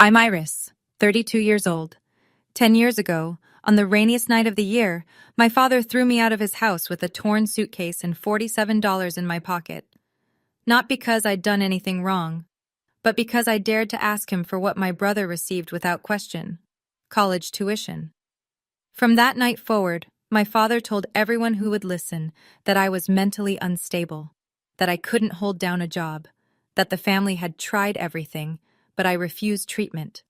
I'm Iris, 32 years old. 10 years ago, on the rainiest night of the year, my father threw me out of his house with a torn suitcase and $47 in my pocket. Not because I'd done anything wrong, but because I dared to ask him for what my brother received without question: college tuition. From that night forward, my father told everyone who would listen that I was mentally unstable, that I couldn't hold down a job, that the family had tried everything, but I refused treatment.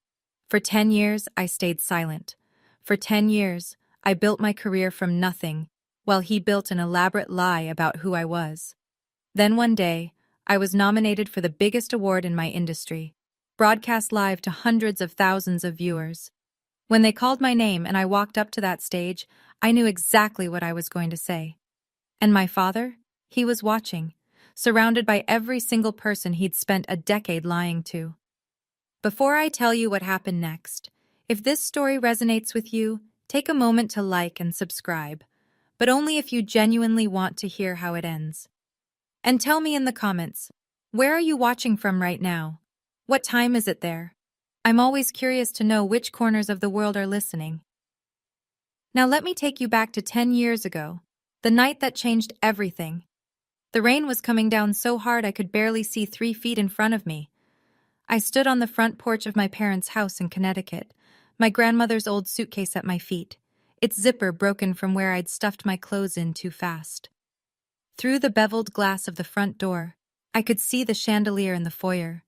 For 10 years, I stayed silent. For 10 years, I built my career from nothing, while he built an elaborate lie about who I was. Then one day, I was nominated for the biggest award in my industry, broadcast live to hundreds of thousands of viewers. When they called my name and I walked up to that stage, I knew exactly what I was going to say. And my father? He was watching, surrounded by every single person he'd spent a decade lying to. Before I tell you what happened next, if this story resonates with you, take a moment to like and subscribe, but only if you genuinely want to hear how it ends. And tell me in the comments, where are you watching from right now? What time is it there? I'm always curious to know which corners of the world are listening. Now let me take you back to 10 years ago, the night that changed everything. The rain was coming down so hard I could barely see 3 feet in front of me. I stood on the front porch of my parents' house in Connecticut, my grandmother's old suitcase at my feet, its zipper broken from where I'd stuffed my clothes in too fast. Through the beveled glass of the front door, I could see the chandelier in the foyer,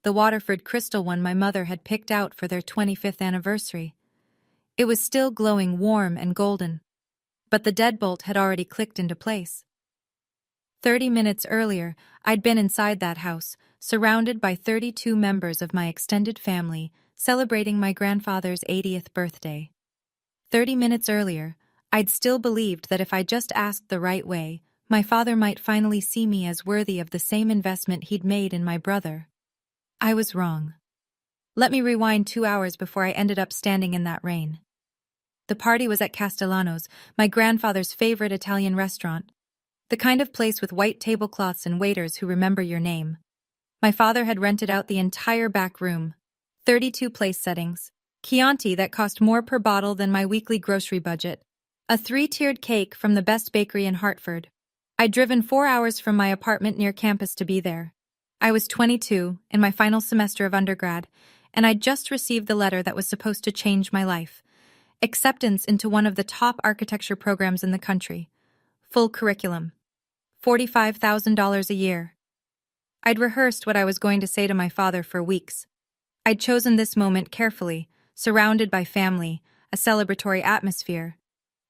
the Waterford crystal one my mother had picked out for their 25th anniversary. It was still glowing warm and golden, but the deadbolt had already clicked into place. 30 minutes earlier, I'd been inside that house, surrounded by 32 members of my extended family, celebrating my grandfather's 80th birthday. 30 minutes earlier, I'd still believed that if I just asked the right way, my father might finally see me as worthy of the same investment he'd made in my brother. I was wrong. Let me rewind 2 hours before I ended up standing in that rain. The party was at Castellano's, my grandfather's favorite Italian restaurant. The kind of place with white tablecloths and waiters who remember your name. My father had rented out the entire back room. 32 place settings. Chianti that cost more per bottle than my weekly grocery budget. A 3-tiered cake from the best bakery in Hartford. I'd driven 4 hours from my apartment near campus to be there. I was 22, in my final semester of undergrad, and I'd just received the letter that was supposed to change my life. Acceptance into one of the top architecture programs in the country. Full curriculum. $45,000 a year. I'd rehearsed what I was going to say to my father for weeks. I'd chosen this moment carefully, surrounded by family, a celebratory atmosphere.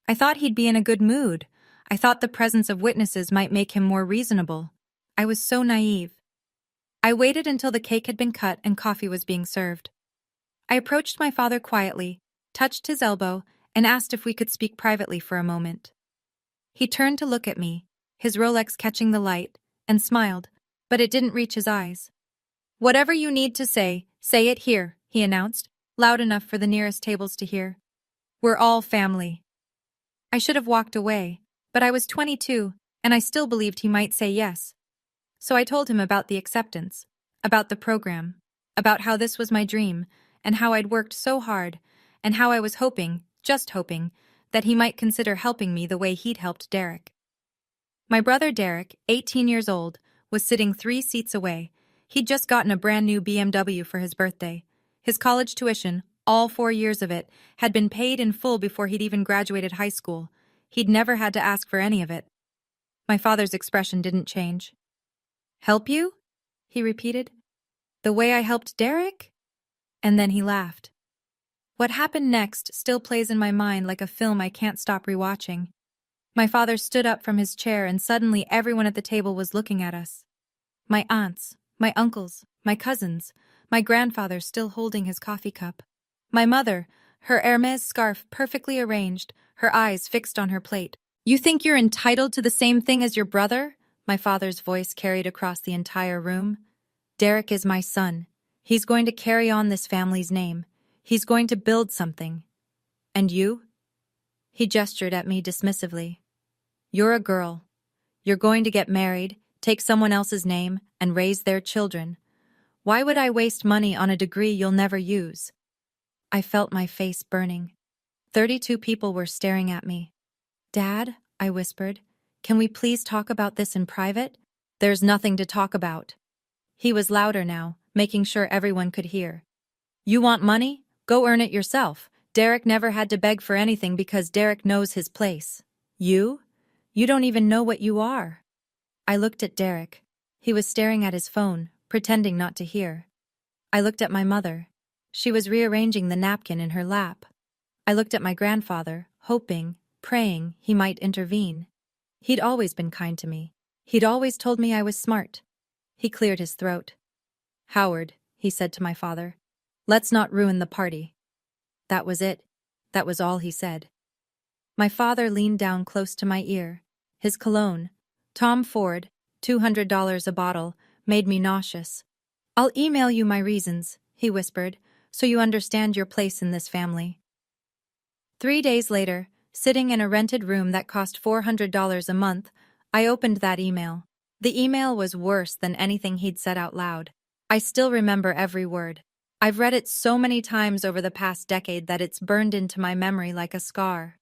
I thought he'd be in a good mood. I thought the presence of witnesses might make him more reasonable. I was so naive. I waited until the cake had been cut and coffee was being served. I approached my father quietly, touched his elbow, and asked if we could speak privately for a moment. He turned to look at me, his Rolex catching the light, and smiled, but it didn't reach his eyes. "Whatever you need to say it here," he announced, loud enough for the nearest tables to hear. "We're all family." I should have walked away, but I was 22, and I still believed he might say yes. So I told him about the acceptance, about the program, about how this was my dream, and how I'd worked so hard, and how I was hoping, just hoping, that he might consider helping me the way he'd helped Derek. My brother Derek, 18 years old, was sitting 3 seats away. He'd just gotten a brand new BMW for his birthday. His college tuition, all 4 years of it, had been paid in full before he'd even graduated high school. He'd never had to ask for any of it. My father's expression didn't change. "Help you?" he repeated. "The way I helped Derek?" And then he laughed. What happened next still plays in my mind like a film I can't stop rewatching. My father stood up from his chair and suddenly everyone at the table was looking at us. My aunts, my uncles, my cousins, my grandfather still holding his coffee cup. My mother, her Hermes scarf perfectly arranged, her eyes fixed on her plate. "You think you're entitled to the same thing as your brother?" My father's voice carried across the entire room. "Derek is my son. He's going to carry on this family's name. He's going to build something. And you?" He gestured at me dismissively. "You're a girl. You're going to get married, take someone else's name, and raise their children. Why would I waste money on a degree you'll never use? I felt my face burning. 32 people were staring at me. Dad, I whispered, can we please talk about this in private? There's nothing to talk about. He was louder now, making sure everyone could hear. You want money? Go earn it yourself. Derek never had to beg for anything because Derek knows his place. You? You don't even know what you are. I looked at Derek. He was staring at his phone, pretending not to hear. I looked at my mother. She was rearranging the napkin in her lap. I looked at my grandfather, hoping, praying he might intervene. He'd always been kind to me. He'd always told me I was smart. He cleared his throat. Howard, he said to my father, let's not ruin the party. That was it. That was all he said. My father leaned down close to my ear. His cologne, Tom Ford, $200 a bottle, made me nauseous. I'll email you my reasons, he whispered, so you understand your place in this family. 3 days later, sitting in a rented room that cost $400 a month, I opened that email. The email was worse than anything he'd said out loud. I still remember every word. I've read it so many times over the past decade that it's burned into my memory like a scar.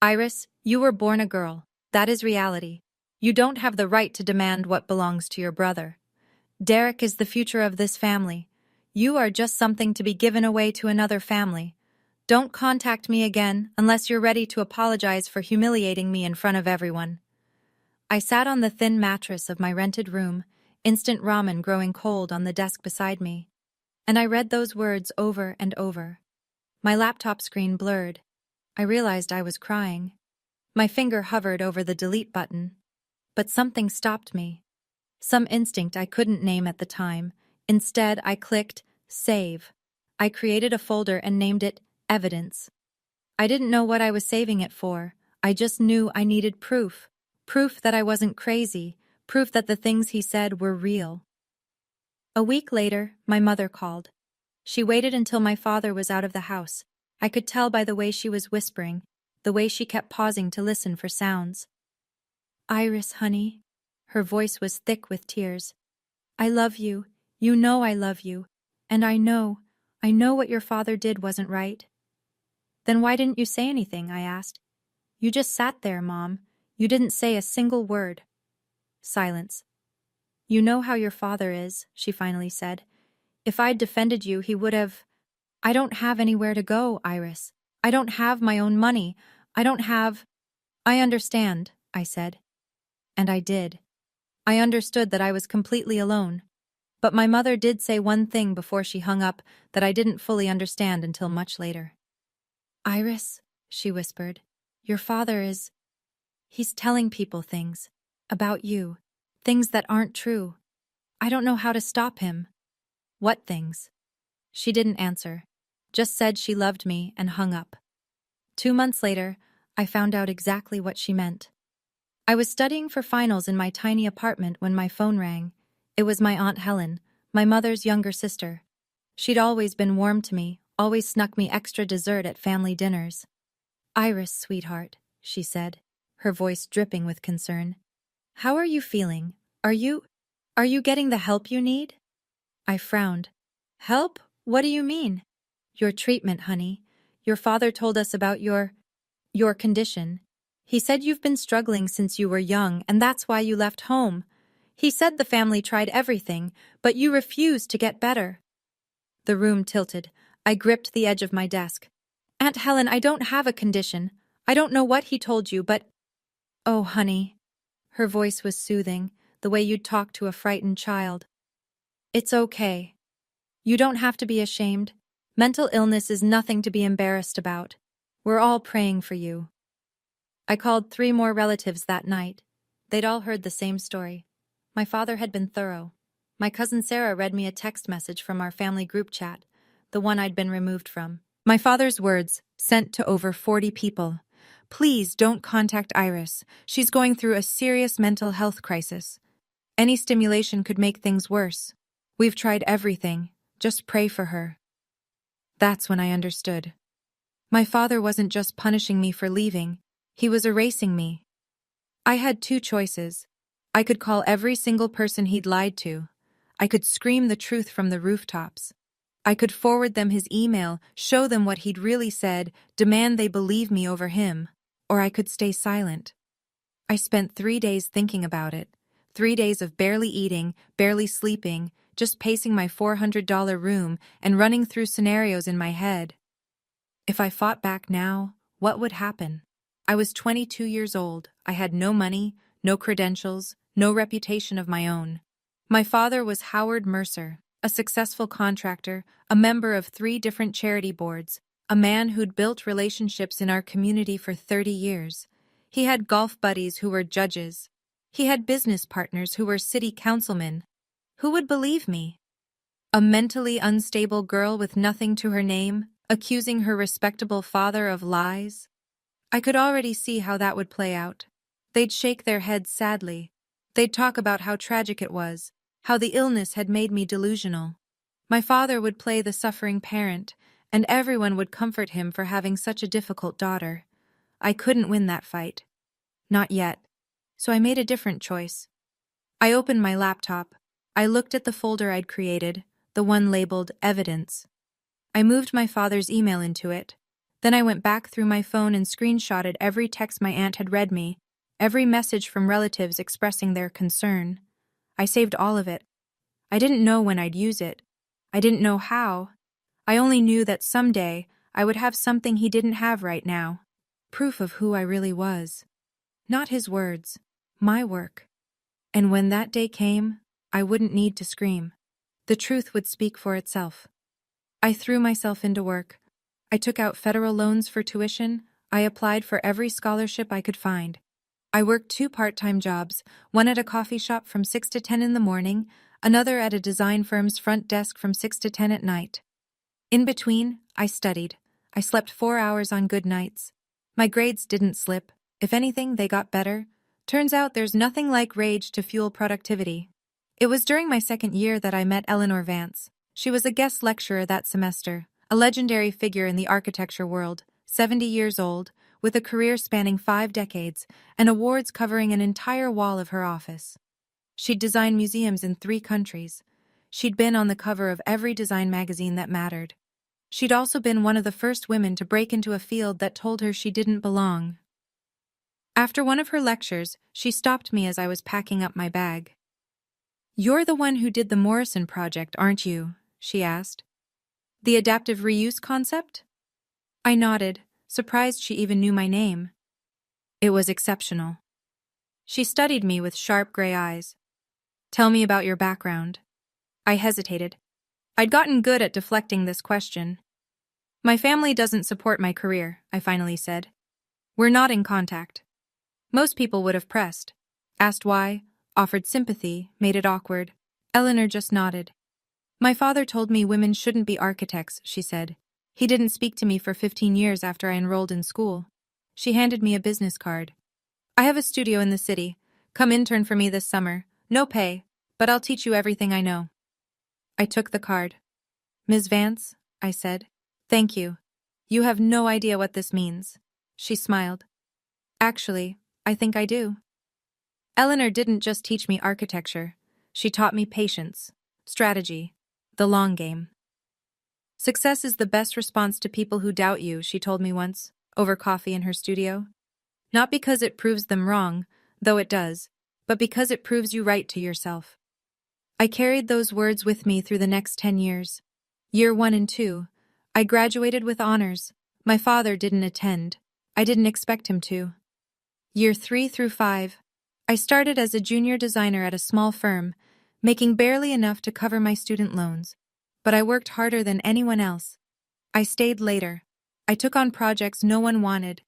Iris, you were born a girl. That is reality. You don't have the right to demand what belongs to your brother. Derek is the future of this family. You are just something to be given away to another family. Don't contact me again unless you're ready to apologize for humiliating me in front of everyone. I sat on the thin mattress of my rented room, instant ramen growing cold on the desk beside me. And I read those words over and over. My laptop screen blurred. I realized I was crying. My finger hovered over the delete button. But something stopped me. Some instinct I couldn't name at the time. Instead, I clicked Save. I created a folder and named it Evidence. I didn't know what I was saving it for. I just knew I needed proof. Proof that I wasn't crazy. Proof that the things he said were real. A week later, my mother called. She waited until my father was out of the house. I could tell by the way she was whispering, the way she kept pausing to listen for sounds. Iris, honey. Her voice was thick with tears. I love you. You know I love you. And I know what your father did wasn't right. Then why didn't you say anything? I asked. You just sat there, Mom. You didn't say a single word. Silence. You know how your father is, she finally said. If I'd defended you, he would have... I don't have anywhere to go, Iris. I don't have my own money. I don't have... I understand, I said. And I did. I understood that I was completely alone. But my mother did say one thing before she hung up that I didn't fully understand until much later. Iris, she whispered, your father is... He's telling people things. About you. Things that aren't true. I don't know how to stop him. What things? She didn't answer. Just said she loved me and hung up. 2 months later, I found out exactly what she meant. I was studying for finals in my tiny apartment when my phone rang. It was my Aunt Helen, my mother's younger sister. She'd always been warm to me, always snuck me extra dessert at family dinners. Iris, sweetheart, she said, her voice dripping with concern. How are you feeling? Are you getting the help you need? I frowned. Help? What do you mean? Your treatment, honey. Your father told us about your condition. He said you've been struggling since you were young, and that's why you left home. He said the family tried everything, but you refused to get better. The room tilted. I gripped the edge of my desk. Aunt Helen, I don't have a condition. I don't know what he told you, but... Oh, honey. Her voice was soothing, the way you'd talk to a frightened child. It's okay. You don't have to be ashamed. Mental illness is nothing to be embarrassed about. We're all praying for you. I called 3 more relatives that night. They'd all heard the same story. My father had been thorough. My cousin Sarah read me a text message from our family group chat, the one I'd been removed from. My father's words, sent to over 40 people. Please don't contact Iris. She's going through a serious mental health crisis. Any stimulation could make things worse. We've tried everything. Just pray for her. That's when I understood. My father wasn't just punishing me for leaving. He was erasing me. I had 2 choices. I could call every single person he'd lied to. I could scream the truth from the rooftops. I could forward them his email, show them what he'd really said, demand they believe me over him. Or I could stay silent. I spent 3 days thinking about it. 3 days of barely eating, barely sleeping, just pacing my $400 room and running through scenarios in my head. If I fought back now, what would happen? I was 22 years old. I had no money, no credentials, no reputation of my own. My father was Howard Mercer, a successful contractor, a member of 3 different charity boards, a man who'd built relationships in our community for 30 years. He had golf buddies who were judges. He had business partners who were city councilmen. Who would believe me? A mentally unstable girl with nothing to her name, accusing her respectable father of lies? I could already see how that would play out. They'd shake their heads sadly. They'd talk about how tragic it was, how the illness had made me delusional. My father would play the suffering parent, and everyone would comfort him for having such a difficult daughter. I couldn't win that fight. Not yet. So I made a different choice. I opened my laptop. I looked at the folder I'd created, the one labeled Evidence. I moved my father's email into it. Then I went back through my phone and screenshotted every text my aunt had read me, every message from relatives expressing their concern. I saved all of it. I didn't know when I'd use it. I didn't know how. I only knew that someday I would have something he didn't have right now. Proof of who I really was. Not his words, my work. And when that day came, I wouldn't need to scream. The truth would speak for itself. I threw myself into work. I took out federal loans for tuition. I applied for every scholarship I could find. I worked 2 part-time jobs, one at a coffee shop from 6 to 10 in the morning, another at a design firm's front desk from 6 to 10 at night. In between, I studied. I slept 4 hours on good nights. My grades didn't slip. If anything, they got better. Turns out there's nothing like rage to fuel productivity. It was during my 2nd year that I met Eleanor Vance. She was a guest lecturer that semester, a legendary figure in the architecture world, 70 years old, with a career spanning 5 decades, and awards covering an entire wall of her office. She'd designed museums in 3 countries. She'd been on the cover of every design magazine that mattered. She'd also been one of the first women to break into a field that told her she didn't belong. After one of her lectures, she stopped me as I was packing up my bag. "You're the one who did the Morrison project, aren't you?" she asked. "The adaptive reuse concept?" I nodded, surprised she even knew my name. It was exceptional. She studied me with sharp gray eyes. "Tell me about your background." I hesitated. I'd gotten good at deflecting this question. "My family doesn't support my career," I finally said. "We're not in contact." Most people would have pressed, asked why, offered sympathy, made it awkward. Eleanor just nodded. "My father told me women shouldn't be architects," she said. "He didn't speak to me for 15 years after I enrolled in school." She handed me a business card. "I have a studio in the city. Come intern for me this summer. No pay, but I'll teach you everything I know." I took the card. "Ms. Vance," I said, "thank you. You have no idea what this means." She smiled. "Actually, I think I do." Eleanor didn't just teach me architecture. She taught me patience, strategy, the long game. "Success is the best response to people who doubt you," she told me once, over coffee in her studio. "Not because it proves them wrong, though it does, but because it proves you right to yourself." I carried those words with me through the next 10 years. Year 1 and 2, I graduated with honors. My father didn't attend. I didn't expect him to. Year 3 through 5, I started as a junior designer at a small firm, making barely enough to cover my student loans. But I worked harder than anyone else. I stayed later. I took on projects no one wanted.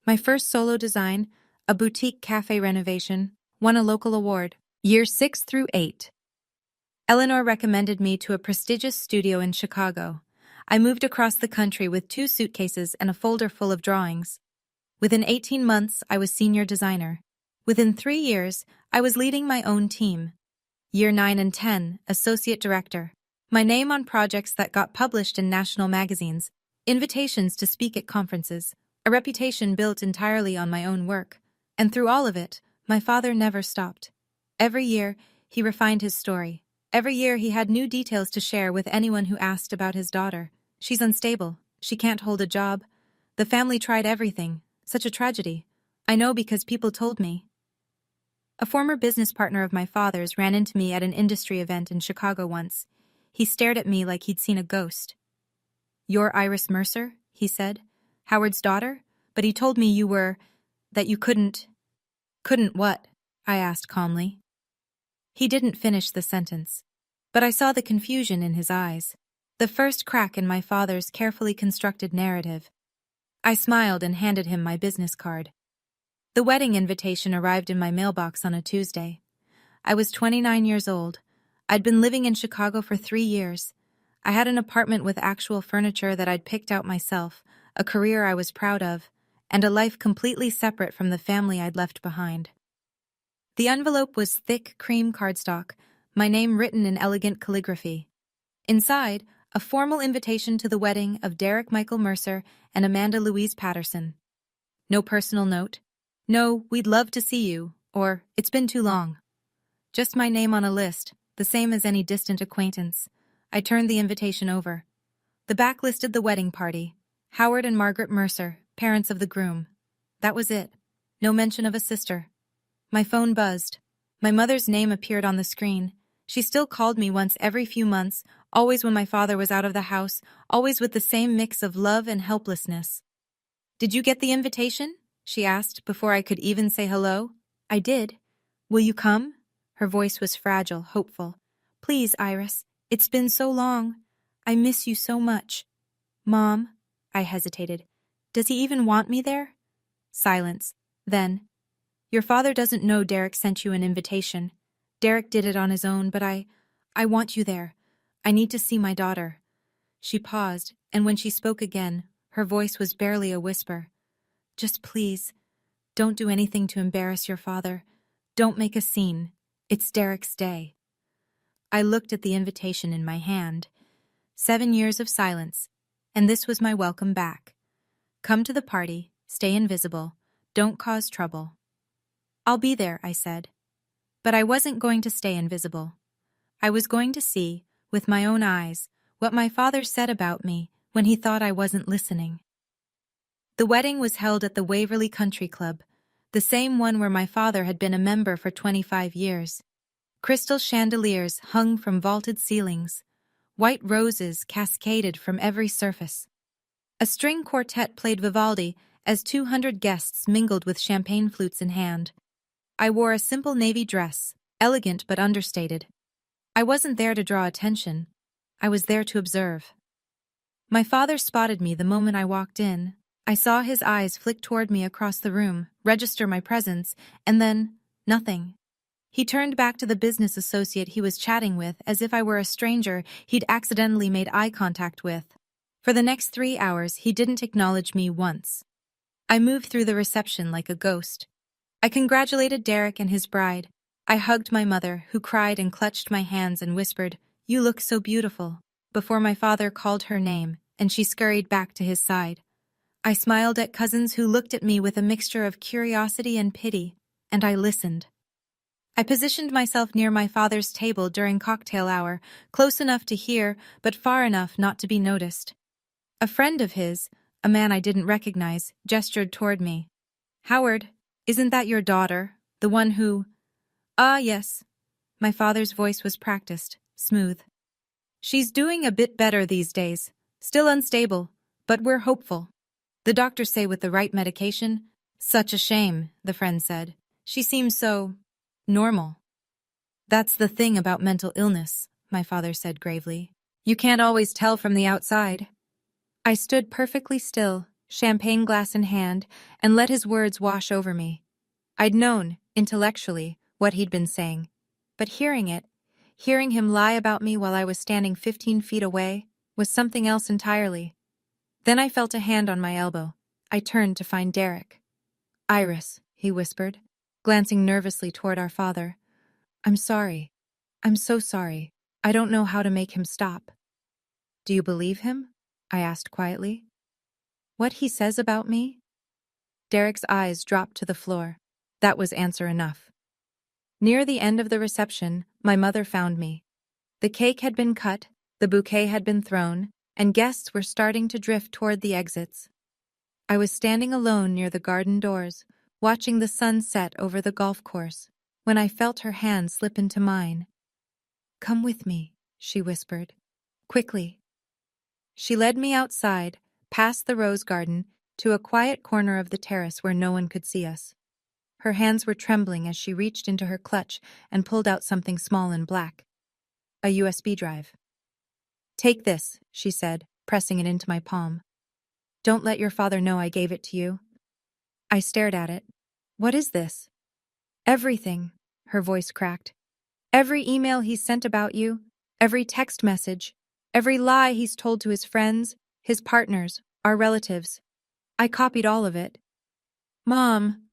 My first solo design, a boutique cafe renovation, won a local award. Year 6 through 8. Eleanor recommended me to a prestigious studio in Chicago. I moved across the country with 2 suitcases and a folder full of drawings. Within 18 months, I was senior designer. Within 3 years, I was leading my own team. Year 9 and 10, associate director. My name on projects that got published in national magazines, invitations to speak at conferences, a reputation built entirely on my own work. And through all of it, my father never stopped. Every year, he refined his story. Every year he had new details to share with anyone who asked about his daughter. She's unstable. She can't hold a job. The family tried everything. Such a tragedy. I know because people told me. A former business partner of my father's ran into me at an industry event in Chicago once. He stared at me like he'd seen a ghost. "You're Iris Mercer?" he said. "Howard's daughter? But he told me that you couldn't." "Couldn't what?" I asked calmly. He didn't finish the sentence, but I saw the confusion in his eyes, the first crack in my father's carefully constructed narrative. I smiled and handed him my business card. The wedding invitation arrived in my mailbox on a Tuesday. I was 29 years old. I'd been living in Chicago for 3 years. I had an apartment with actual furniture that I'd picked out myself, a career I was proud of, and a life completely separate from the family I'd left behind. The envelope was thick cream cardstock, my name written in elegant calligraphy. Inside, a formal invitation to the wedding of Derek Michael Mercer and Amanda Louise Patterson. No personal note. No, "We'd love to see you," or "It's been too long." Just my name on a list, the same as any distant acquaintance. I turned the invitation over. The back listed the wedding party: Howard and Margaret Mercer, parents of the groom. That was it. No mention of a sister. My phone buzzed. My mother's name appeared on the screen. She still called me once every few months, always when my father was out of the house, always with the same mix of love and helplessness. "Did you get the invitation?" she asked before I could even say hello. "I did. Will you come?" Her voice was fragile, hopeful. "Please, Iris. It's been so long. I miss you so much." "Mom," I hesitated. "Does he even want me there?" Silence. Then, "Your father doesn't know Derek sent you an invitation. Derek did it on his own, but I want you there. I need to see my daughter." She paused, and when she spoke again, her voice was barely a whisper. "Just please, don't do anything to embarrass your father. Don't make a scene. It's Derek's day." I looked at the invitation in my hand. 7 years of silence, and this was my welcome back. "Come to the party, stay invisible, don't cause trouble." "I'll be there," I said. But I wasn't going to stay invisible. I was going to see, with my own eyes, what my father said about me when he thought I wasn't listening. The wedding was held at the Waverly Country Club, the same one where my father had been a member for 25 years. Crystal chandeliers hung from vaulted ceilings. White roses cascaded from every surface. A string quartet played Vivaldi as 200 guests mingled with champagne flutes in hand. I wore a simple navy dress, elegant but understated. I wasn't there to draw attention. I was there to observe. My father spotted me the moment I walked in. I saw his eyes flick toward me across the room, register my presence, and then nothing. He turned back to the business associate he was chatting with as if I were a stranger he'd accidentally made eye contact with. For the next 3 hours, he didn't acknowledge me once. I moved through the reception like a ghost. I congratulated Derek and his bride. I hugged my mother, who cried and clutched my hands and whispered, "You look so beautiful," before my father called her name, and she scurried back to his side. I smiled at cousins who looked at me with a mixture of curiosity and pity, and I listened. I positioned myself near my father's table during cocktail hour, close enough to hear, but far enough not to be noticed. A friend of his, a man I didn't recognize, gestured toward me. "Howard, isn't that your daughter, the one who—" "Ah, yes." My father's voice was practiced, smooth. "She's doing a bit better these days. Still unstable, but we're hopeful. The doctors say with the right medication—" "Such a shame," the friend said. "She seems so normal." "That's the thing about mental illness," my father said gravely. "You can't always tell from the outside." I stood perfectly still, champagne glass in hand, and let his words wash over me. I'd known, intellectually, what he'd been saying, but hearing him lie about me while I was standing 15 feet away, was something else entirely. Then I felt a hand on my elbow. I turned to find Derek. "Iris," he whispered, glancing nervously toward our father. "I'm sorry. I'm so sorry. I don't know how to make him stop." "Do you believe him?" I asked quietly. "What he says about me?" Derek's eyes dropped to the floor. That was answer enough. Near the end of the reception, my mother found me. The cake had been cut, the bouquet had been thrown, and guests were starting to drift toward the exits. I was standing alone near the garden doors, watching the sun set over the golf course, when I felt her hand slip into mine. "Come with me," she whispered. "Quickly." She led me outside, past the rose garden, to a quiet corner of the terrace where no one could see us. Her hands were trembling as she reached into her clutch and pulled out something small and black. A USB drive. "Take this," she said, pressing it into my palm. "Don't let your father know I gave it to you." I stared at it. "What is this?" "Everything," her voice cracked. "Every email he's sent about you, every text message, every lie he's told to his friends, his partners, our relatives. I copied all of it." "Mom."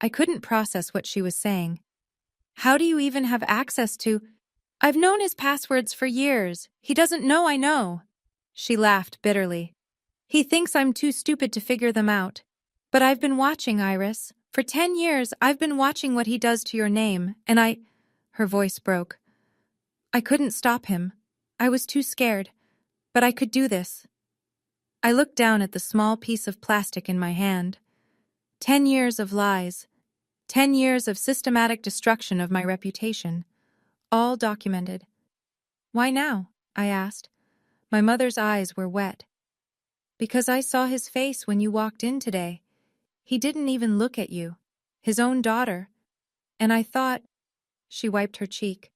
I couldn't process what she was saying. "How do you even have access to—" "I've known his passwords for years. He doesn't know I know." She laughed bitterly. "He thinks I'm too stupid to figure them out. But I've been watching, Iris. For 10 years, I've been watching what he does to your name, and I—" Her voice broke. "I couldn't stop him. I was too scared. But I could do this." I looked down at the small piece of plastic in my hand. 10 years of lies. 10 years of systematic destruction of my reputation. All documented. "Why now?" I asked. My mother's eyes were wet. "Because I saw his face when you walked in today. He didn't even look at you. His own daughter. And I thought—" She wiped her cheek.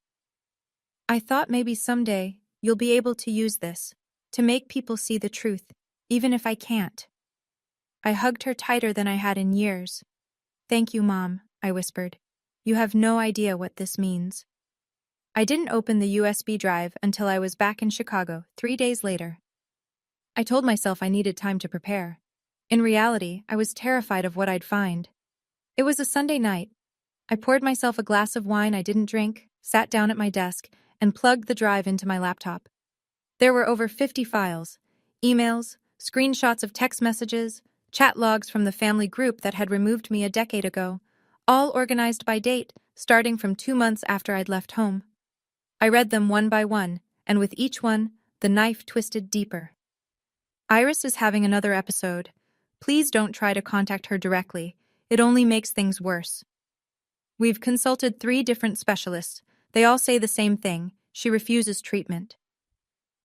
"I thought maybe someday you'll be able to use this, to make people see the truth, even if I can't." I hugged her tighter than I had in years. "Thank you, Mom," I whispered. "You have no idea what this means." I didn't open the USB drive until I was back in Chicago 3 days later. I told myself I needed time to prepare. In reality, I was terrified of what I'd find. It was a Sunday night. I poured myself a glass of wine I didn't drink, sat down at my desk, and plugged the drive into my laptop. There were over 50 files, emails, screenshots of text messages, chat logs from the family group that had removed me a decade ago, all organized by date, starting from 2 months after I'd left home. I read them one by one, and with each one, the knife twisted deeper. "Iris is having another episode. Please don't try to contact her directly. It only makes things worse. We've consulted 3 different specialists. They all say the same thing. She refuses treatment.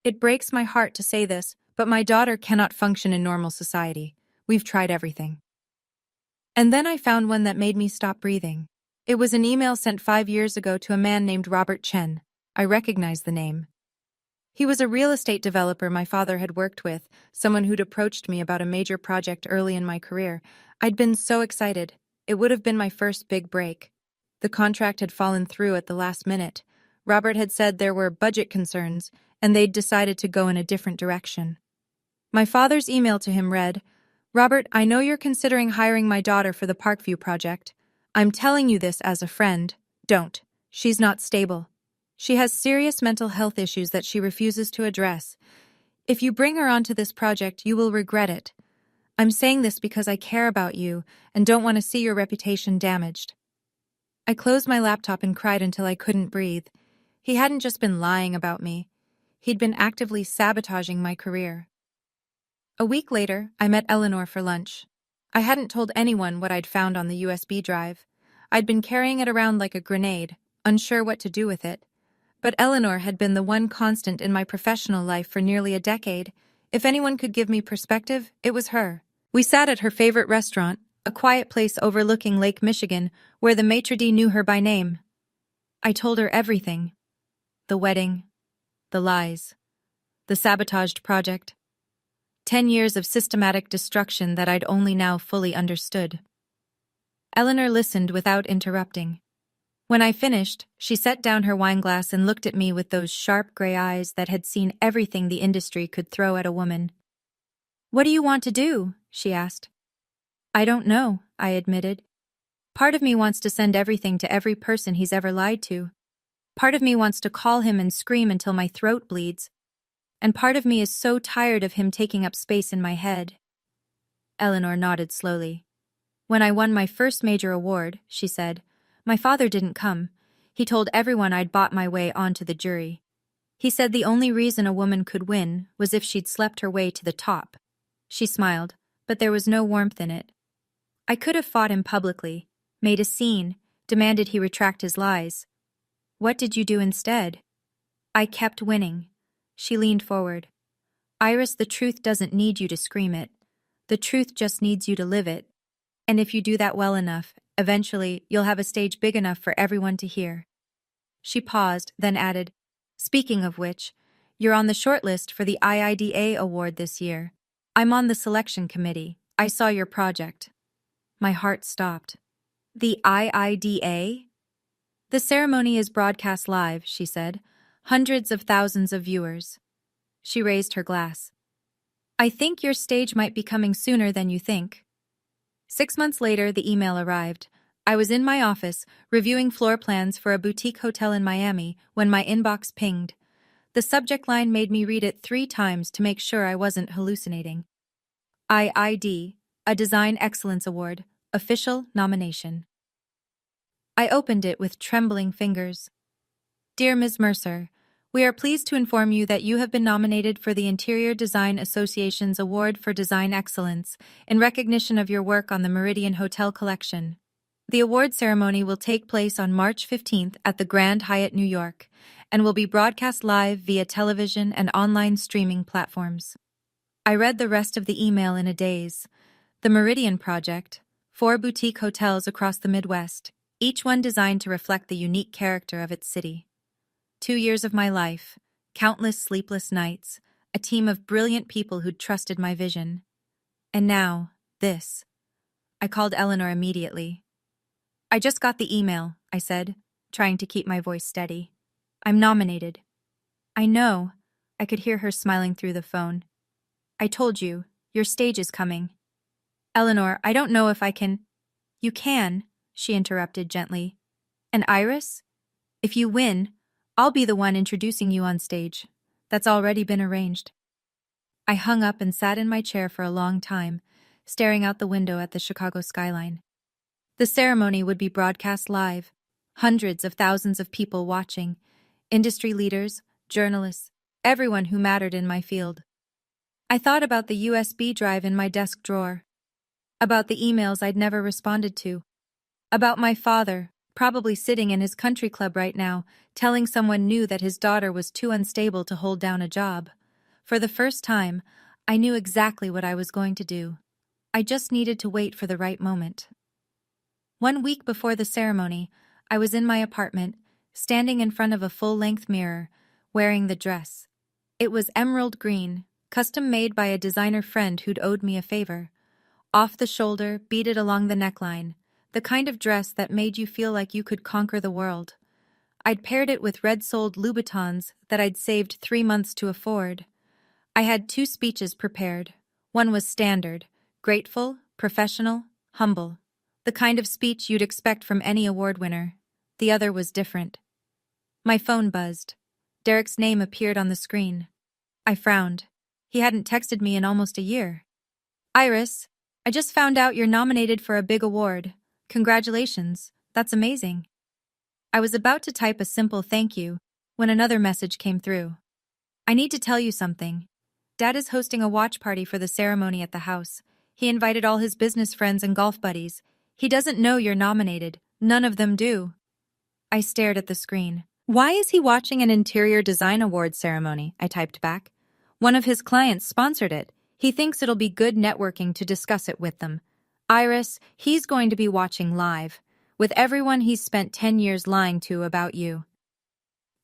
It breaks my heart to say this, but my daughter cannot function in normal society. We've tried everything." And then I found one that made me stop breathing. It was an email sent 5 years ago to a man named Robert Chen. I recognized the name. He was a real estate developer my father had worked with, someone who'd approached me about a major project early in my career. I'd been so excited. It would have been my first big break. The contract had fallen through at the last minute. Robert had said there were budget concerns, and they'd decided to go in a different direction. My father's email to him read, "Robert, I know you're considering hiring my daughter for the Parkview project. I'm telling you this as a friend. Don't. She's not stable. She has serious mental health issues that she refuses to address. If you bring her onto this project, you will regret it. I'm saying this because I care about you and don't want to see your reputation damaged." I closed my laptop and cried until I couldn't breathe. He hadn't just been lying about me. He'd been actively sabotaging my career. A week later, I met Eleanor for lunch. I hadn't told anyone what I'd found on the USB drive. I'd been carrying it around like a grenade, unsure what to do with it. But Eleanor had been the one constant in my professional life for nearly a decade. If anyone could give me perspective, it was her. We sat at her favorite restaurant, a quiet place overlooking Lake Michigan, where the maitre d' knew her by name. I told her everything. The wedding, the lies, the sabotaged project. 10 years of systematic destruction that I'd only now fully understood. Eleanor listened without interrupting. When I finished, she set down her wineglass and looked at me with those sharp gray eyes that had seen everything the industry could throw at a woman. "What do you want to do?" she asked. "I don't know," I admitted. "Part of me wants to send everything to every person he's ever lied to. Part of me wants to call him and scream until my throat bleeds. And part of me is so tired of him taking up space in my head." Eleanor nodded slowly. "When I won my first major award," she said, "my father didn't come. He told everyone I'd bought my way onto the jury. He said the only reason a woman could win was if she'd slept her way to the top. She smiled, but there was no warmth in it. I could have fought him publicly, made a scene, demanded he retract his lies. What did you do instead? I kept winning. She leaned forward. Iris, the truth doesn't need you to scream it. The truth just needs you to live it. And if you do that well enough, eventually you'll have a stage big enough for everyone to hear. She paused, then added, speaking of which, you're on the shortlist for the IIDA award this year. I'm on the selection committee. I saw your project. My heart stopped. The IIDA? The ceremony is broadcast live, she said. Hundreds of thousands of viewers. She raised her glass. I think your stage might be coming sooner than you think. 6 months later, the email arrived. I was in my office, reviewing floor plans for a boutique hotel in Miami, when my inbox pinged. The subject line made me read it 3 times to make sure I wasn't hallucinating. IID, a Design Excellence Award, official nomination. I opened it with trembling fingers. Dear Ms. Mercer, we are pleased to inform you that you have been nominated for the Interior Design Association's Award for Design Excellence in recognition of your work on the Meridian Hotel Collection. The award ceremony will take place on March 15th at the Grand Hyatt, New York, and will be broadcast live via television and online streaming platforms. I read the rest of the email in a daze. The Meridian Project, 4 boutique hotels across the Midwest, each one designed to reflect the unique character of its city. 2 years of my life, countless sleepless nights, a team of brilliant people who'd trusted my vision. And now, this. I called Eleanor immediately. I just got the email, I said, trying to keep my voice steady. I'm nominated. I know. I could hear her smiling through the phone. I told you, your stage is coming. Eleanor, I don't know if I can. You can, she interrupted gently. And Iris? If you win, I'll be the one introducing you on stage. That's already been arranged. I hung up and sat in my chair for a long time, staring out the window at the Chicago skyline. The ceremony would be broadcast live, hundreds of thousands of people watching, industry leaders, journalists, everyone who mattered in my field. I thought about the USB drive in my desk drawer, about the emails I'd never responded to, about my father, probably sitting in his country club right now, telling someone new that his daughter was too unstable to hold down a job. For the first time, I knew exactly what I was going to do. I just needed to wait for the right moment. 1 week before the ceremony, I was in my apartment, standing in front of a full-length mirror, wearing the dress. It was emerald green, custom-made by a designer friend who'd owed me a favor. Off the shoulder, beaded along the neckline, the kind of dress that made you feel like you could conquer the world. I'd paired it with red-soled Louboutins that I'd saved 3 months to afford. I had 2 speeches prepared. One was standard, grateful, professional, humble. The kind of speech you'd expect from any award winner. The other was different. My phone buzzed. Derek's name appeared on the screen. I frowned. He hadn't texted me in almost a year. Iris, I just found out you're nominated for a big award. Congratulations. That's amazing. I was about to type a simple thank you when another message came through. I need to tell you something. Dad is hosting a watch party for the ceremony at the house. He invited all his business friends and golf buddies. He doesn't know you're nominated. None of them do. I stared at the screen. Why is he watching an interior design awards ceremony? I typed back. One of his clients sponsored it. He thinks it'll be good networking to discuss it with them. Iris, he's going to be watching live, with everyone he's spent 10 years lying to about you.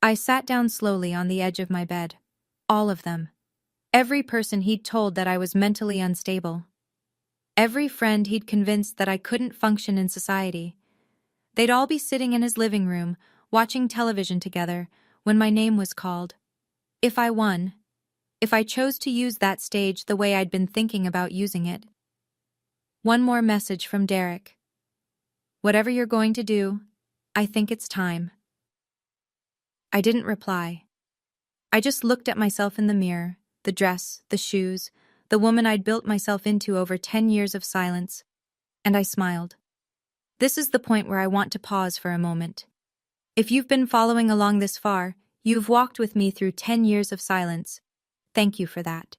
I sat down slowly on the edge of my bed. All of them. Every person he'd told that I was mentally unstable. Every friend he'd convinced that I couldn't function in society. They'd all be sitting in his living room, watching television together, when my name was called. If I won, if I chose to use that stage the way I'd been thinking about using it. One more message from Derek. Whatever you're going to do, I think it's time. I didn't reply. I just looked at myself in the mirror, the dress, the shoes, the woman I'd built myself into over 10 years of silence, and I smiled. This is the point where I want to pause for a moment. If you've been following along this far, You've walked with me through 10 years of silence. Thank you for that.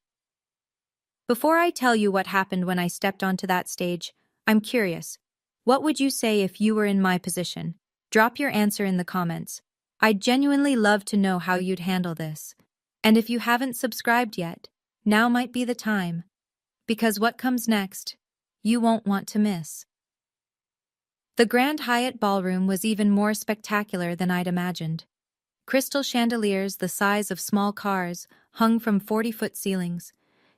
Before I tell you what happened when I stepped onto that stage, I'm curious. What would you say if you were in my position? Drop your answer in the comments. I'd genuinely love to know how you'd handle this. And if you haven't subscribed yet, now might be the time. Because what comes next, you won't want to miss. The Grand Hyatt Ballroom was even more spectacular than I'd imagined. Crystal chandeliers the size of small cars hung from 40-foot ceilings.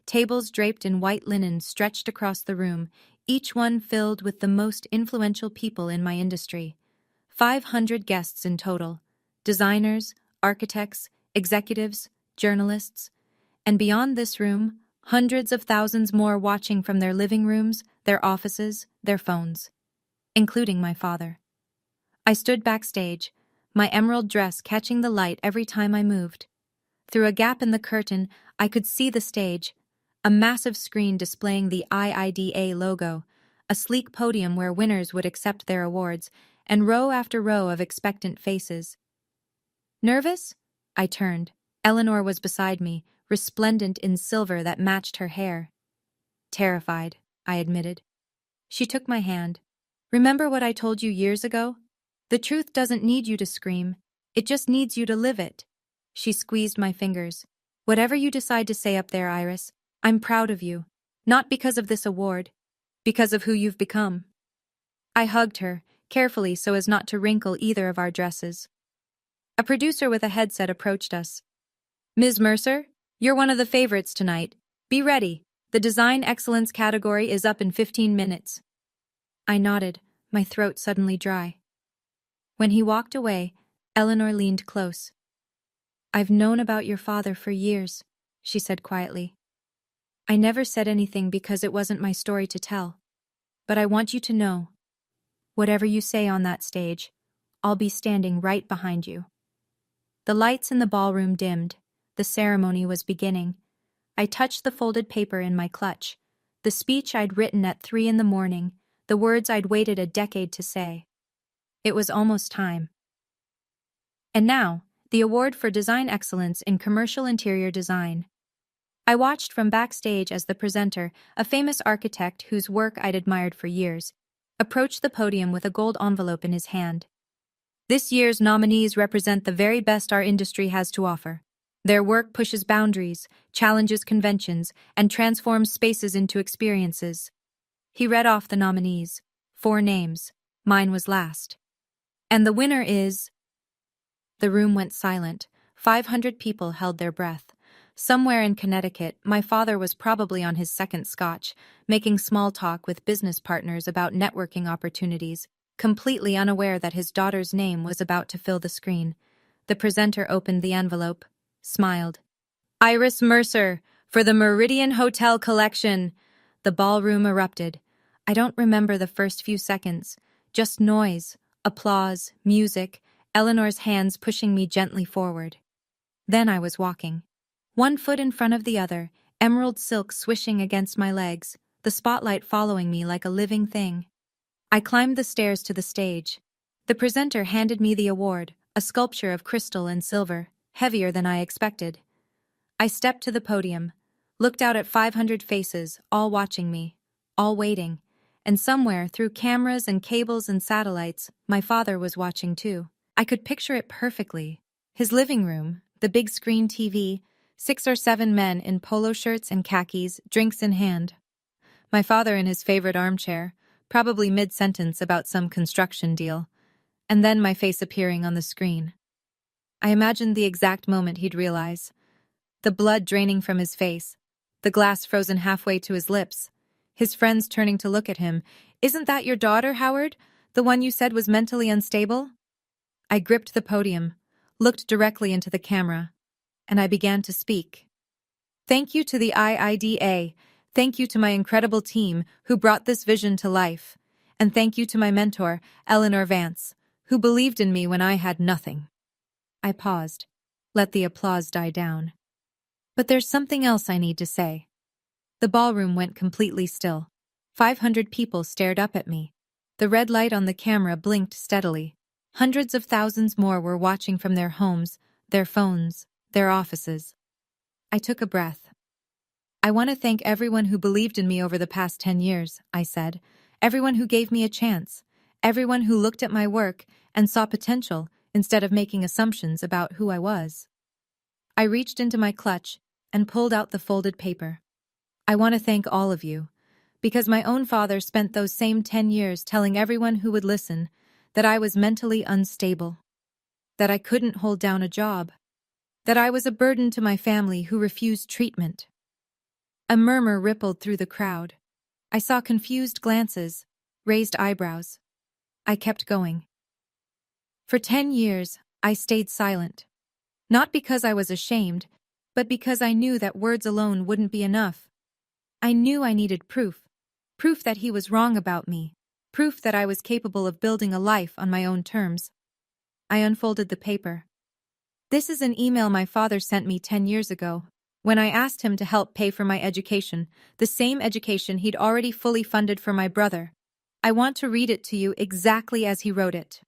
Tables draped in white linen stretched across the room, each one filled with the most influential people in my industry. 500 guests in total. Designers, architects, executives, journalists. And beyond this room, hundreds of thousands more watching from their living rooms, their offices, their phones. Including my father. I stood backstage, my emerald dress catching the light every time I moved. Through a gap in the curtain, I could see the stage, a massive screen displaying the IIDA logo, a sleek podium where winners would accept their awards, and row after row of expectant faces. Nervous? I turned. Eleanor was beside me, resplendent in silver that matched her hair. Terrified, I admitted. She took my hand. Remember what I told you years ago? The truth doesn't need you to scream. It just needs you to live it. She squeezed my fingers. Whatever you decide to say up there, Iris, I'm proud of you. Not because of this award. Because of who you've become. I hugged her, carefully so as not to wrinkle either of our dresses. A producer with a headset approached us. Ms. Mercer, you're one of the favorites tonight. Be ready. The Design Excellence category is up in 15 minutes. I nodded, my throat suddenly dry. When he walked away, Eleanor leaned close. I've known about your father for years, she said quietly. I never said anything because it wasn't my story to tell. But I want you to know, whatever you say on that stage, I'll be standing right behind you. The lights in the ballroom dimmed. The ceremony was beginning. I touched the folded paper in my clutch, the speech I'd written at 3 a.m, the words I'd waited a decade to say. It was almost time. And now, the award for Design Excellence in Commercial Interior Design. I watched from backstage as the presenter, a famous architect whose work I'd admired for years, approached the podium with a gold envelope in his hand. This year's nominees represent the very best our industry has to offer. Their work pushes boundaries, challenges conventions, and transforms spaces into experiences. He read off the nominees. 4 names. Mine was last. And the winner is... The room went silent. 500 people held their breath. Somewhere in Connecticut, my father was probably on his second scotch, making small talk with business partners about networking opportunities, completely unaware that his daughter's name was about to fill the screen. The presenter opened the envelope, smiled. Iris Mercer, for the Meridian Hotel Collection. The ballroom erupted. I don't remember the first few seconds. Just noise, applause, music, Eleanor's hands pushing me gently forward. Then I was walking. 1 foot in front of the other, emerald silk swishing against my legs, the spotlight following me like a living thing. I climbed the stairs to the stage. The presenter handed me the award, a sculpture of crystal and silver, heavier than I expected. I stepped to the podium, looked out at 500 faces, all watching me, all waiting, and somewhere, through cameras and cables and satellites, my father was watching too. I could picture it perfectly. His living room, the big screen TV, 6 or 7 men in polo shirts and khakis, drinks in hand. My father in his favorite armchair, probably mid-sentence about some construction deal, and then my face appearing on the screen. I imagined the exact moment he'd realize. The blood draining from his face, the glass frozen halfway to his lips, his friends turning to look at him. Isn't that your daughter, Howard? The one you said was mentally unstable? I gripped the podium, looked directly into the camera, and I began to speak. Thank you to the IIDA. Thank you to my incredible team who brought this vision to life. And thank you to my mentor, Eleanor Vance, who believed in me when I had nothing. I paused, let the applause die down. But there's something else I need to say. The ballroom went completely still. 500 people stared up at me. The red light on the camera blinked steadily. Hundreds of thousands more were watching from their homes, their phones, their offices. I took a breath. I want to thank everyone who believed in me over the past 10 years, I said. Everyone who gave me a chance. Everyone who looked at my work and saw potential instead of making assumptions about who I was. I reached into my clutch and pulled out the folded paper. I want to thank all of you, because my own father spent those same 10 years telling everyone who would listen that I was mentally unstable, that I couldn't hold down a job, that I was a burden to my family who refused treatment. A murmur rippled through the crowd. I saw confused glances, raised eyebrows. I kept going. For 10 years, I stayed silent. Not because I was ashamed, but because I knew that words alone wouldn't be enough. I knew I needed proof. Proof that he was wrong about me. Proof that I was capable of building a life on my own terms. I unfolded the paper. This is an email my father sent me 10 years ago, when I asked him to help pay for my education, the same education he'd already fully funded for my brother. I want to read it to you exactly as he wrote it.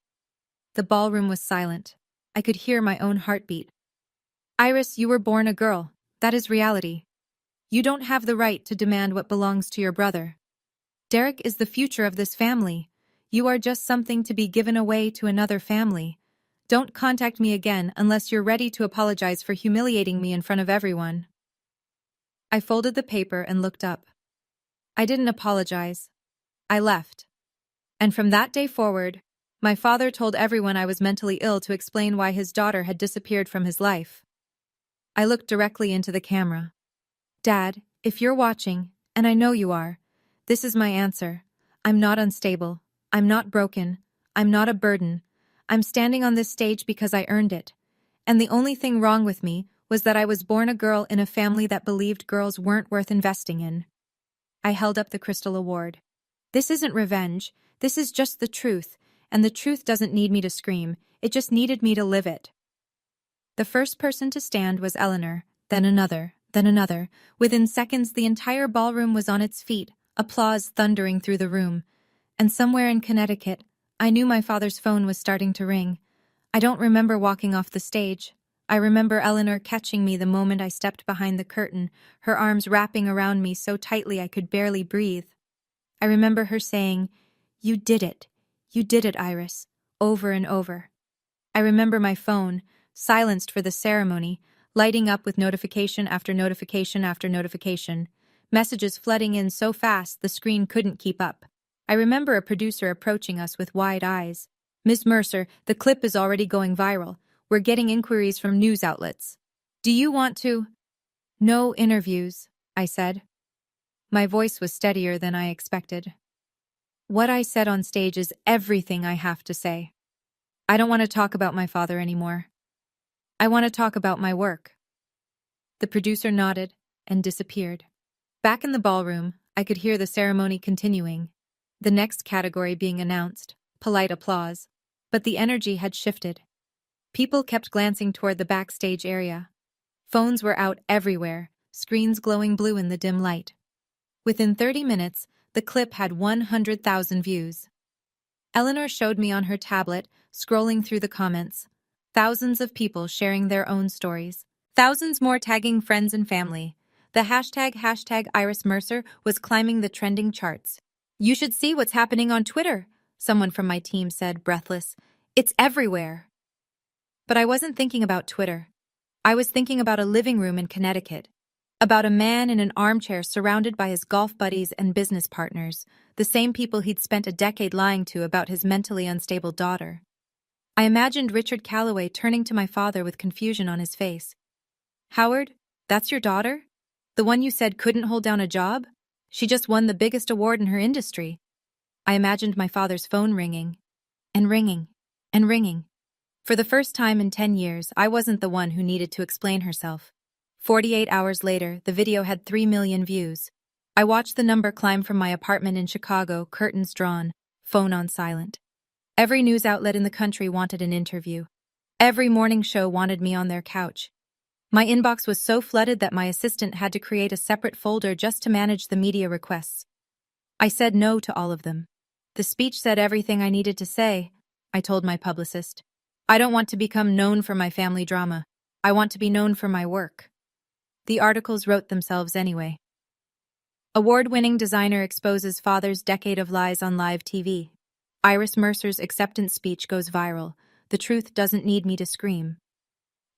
The ballroom was silent. I could hear my own heartbeat. Iris, you were born a girl. That is reality. You don't have the right to demand what belongs to your brother. Derek is the future of this family. You are just something to be given away to another family. Don't contact me again unless you're ready to apologize for humiliating me in front of everyone. I folded the paper and looked up. I didn't apologize. I left. And from that day forward, my father told everyone I was mentally ill to explain why his daughter had disappeared from his life. I looked directly into the camera. Dad, if you're watching, and I know you are, this is my answer. I'm not unstable. I'm not broken. I'm not a burden. I'm standing on this stage because I earned it. And the only thing wrong with me was that I was born a girl in a family that believed girls weren't worth investing in. I held up the crystal award. This isn't revenge. This is just the truth, and the truth doesn't need me to scream. It just needed me to live it. The first person to stand was Eleanor, then another, then another. Within seconds, the entire ballroom was on its feet, applause thundering through the room. And somewhere in Connecticut, I knew my father's phone was starting to ring. I don't remember walking off the stage. I remember Eleanor catching me the moment I stepped behind the curtain, her arms wrapping around me so tightly I could barely breathe. I remember her saying, "You did it. You did it, Iris," over and over. I remember my phone, silenced for the ceremony, lighting up with notification after notification after notification, messages flooding in so fast the screen couldn't keep up. I remember a producer approaching us with wide eyes. "Ms. Mercer, the clip is already going viral. We're getting inquiries from news outlets. Do you want to—" "No interviews," I said. My voice was steadier than I expected. What I said on stage is everything I have to say. I don't want to talk about my father anymore. I want to talk about my work. The producer nodded and disappeared. Back in the ballroom, I could hear the ceremony continuing, the next category being announced, polite applause. But the energy had shifted. People kept glancing toward the backstage area. Phones were out everywhere, screens glowing blue in the dim light. Within 30 minutes, the clip had 100,000 views. Eleanor showed me on her tablet, scrolling through the comments. Thousands of people sharing their own stories. Thousands more tagging friends and family. The hashtag Iris Mercer was climbing the trending charts. "You should see what's happening on Twitter," someone from my team said, breathless. "It's everywhere." But I wasn't thinking about Twitter. I was thinking about a living room in Connecticut. About a man in an armchair surrounded by his golf buddies and business partners, the same people he'd spent a decade lying to about his mentally unstable daughter. I imagined Richard Calloway turning to my father with confusion on his face. "Howard, that's your daughter? The one you said couldn't hold down a job? She just won the biggest award in her industry." I imagined my father's phone ringing, and ringing, and ringing. For the first time in 10 years, I wasn't the one who needed to explain herself. 48 hours later, the video had 3 million views. I watched the number climb from my apartment in Chicago, curtains drawn, phone on silent. Every news outlet in the country wanted an interview. Every morning show wanted me on their couch. My inbox was so flooded that my assistant had to create a separate folder just to manage the media requests. I said no to all of them. The speech said everything I needed to say, I told my publicist. I don't want to become known for my family drama. I want to be known for my work. The articles wrote themselves anyway. Award-winning designer exposes father's decade of lies on live TV. Iris Mercer's acceptance speech goes viral. The truth doesn't need me to scream.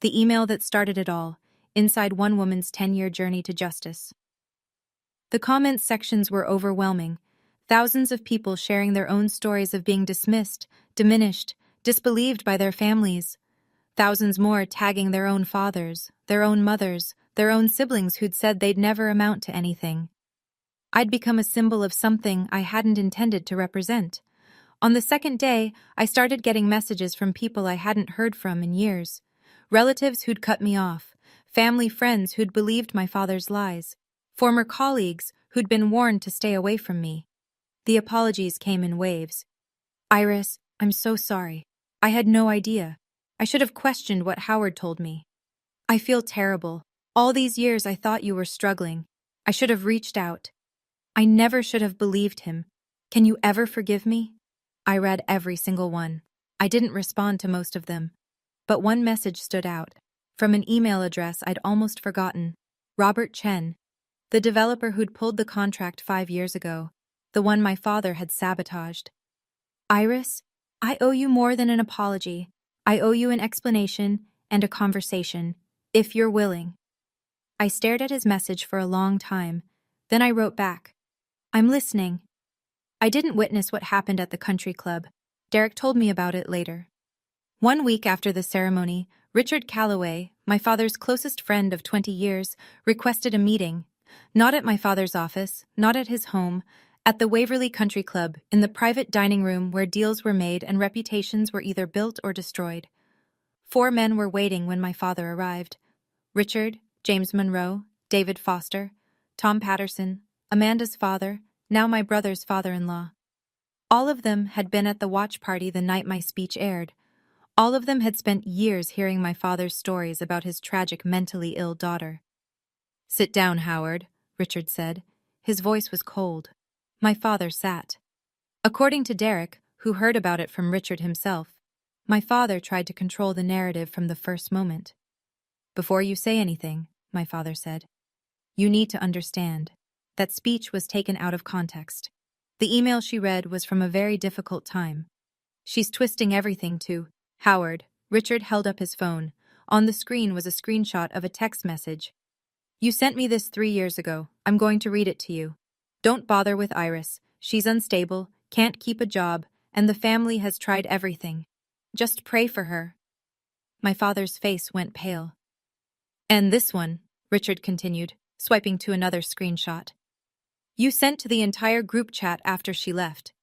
The email that started it all, inside one woman's 10-year journey to justice. The comments sections were overwhelming. Thousands of people sharing their own stories of being dismissed, diminished, disbelieved by their families. Thousands more tagging their own fathers, their own mothers, their own siblings who'd said they'd never amount to anything. I'd become a symbol of something I hadn't intended to represent. On the second day, I started getting messages from people I hadn't heard from in years. Relatives who'd cut me off, family friends who'd believed my father's lies, former colleagues who'd been warned to stay away from me. The apologies came in waves. Iris, I'm so sorry. I had no idea. I should have questioned what Howard told me. I feel terrible. All these years I thought you were struggling. I should have reached out. I never should have believed him. Can you ever forgive me? I read every single one. I didn't respond to most of them. But one message stood out. From an email address I'd almost forgotten. Robert Chen, the developer who'd pulled the contract 5 years ago, the one my father had sabotaged. Iris, I owe you more than an apology. I owe you an explanation and a conversation, if you're willing. I stared at his message for a long time. Then I wrote back. I'm listening. I didn't witness what happened at the country club. Derek told me about it later. 1 week after the ceremony, Richard Calloway, my father's closest friend of 20 years, requested a meeting. Not at my father's office, not at his home, at the Waverly Country Club, in the private dining room where deals were made and reputations were either built or destroyed. 4 men were waiting when my father arrived. Richard, James Monroe, David Foster, Tom Patterson, Amanda's father, now my brother's father-in-law. All of them had been at the watch party the night my speech aired. All of them had spent years hearing my father's stories about his tragic mentally ill daughter. Sit down, Howard, Richard said. His voice was cold. My father sat. According to Derek, who heard about it from Richard himself, my father tried to control the narrative from the first moment. Before you say anything, my father said, you need to understand. That speech was taken out of context. The email she read was from a very difficult time. She's twisting everything to Howard. Richard held up his phone. On the screen was a screenshot of a text message. You sent me this 3 years ago. I'm going to read it to you. Don't bother with Iris. She's unstable, can't keep a job, and the family has tried everything. Just pray for her. My father's face went pale. And this one, Richard continued, swiping to another screenshot. You sent to the entire group chat after she left.